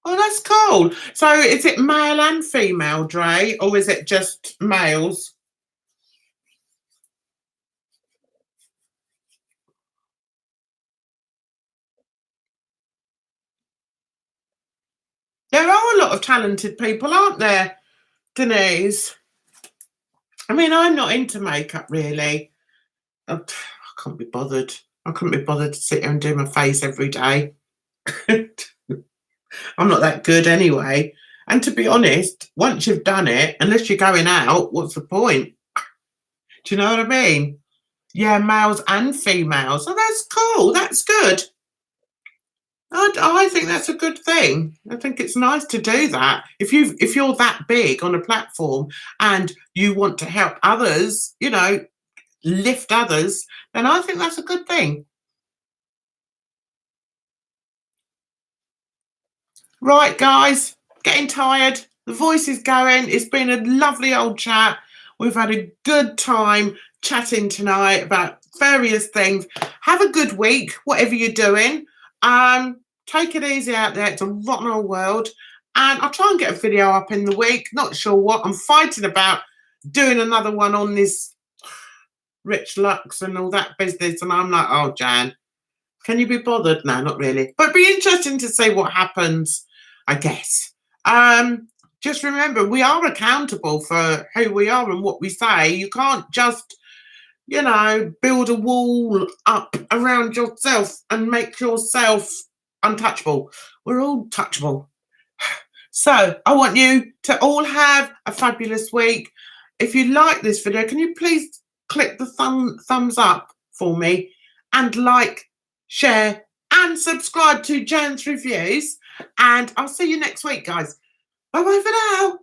Oh, that's cool. So is it male and female, Dre, or is it just males? There are a lot of talented people, aren't there, Denise? I mean, I'm not into makeup really. I can't be bothered. I couldn't be bothered to sit here and do my face every day. I'm not that good anyway. And to be honest, once you've done it, unless you're going out, what's the point? Do you know what I mean? Yeah, males and females. Oh, that's cool. That's good. I think that's a good thing. I think it's nice to do that. If you're that big on a platform and you want to help others, lift others, then I think that's a good thing. Right, guys, getting tired. The voice is going. It's been a lovely old chat. We've had a good time chatting tonight about various things. Have a good week, whatever you're doing. Take it easy out there. It's a rotten old world. And I'll try and get a video up in the week. Not sure what. I'm fighting about doing another one on this Rich Lux and all that business. And I'm like, oh, Jan, can you be bothered? No, not really. But it'd be interesting to see what happens, I guess. Just remember, we are accountable for who we are and what we say. You can't just, build a wall up around yourself and make yourself untouchable. We're all touchable. So I want you to all have a fabulous week. If you like this video, can you please click the thumbs up for me and like, share and subscribe to Jan's Reviews. And I'll see you next week, guys. Bye-bye for now.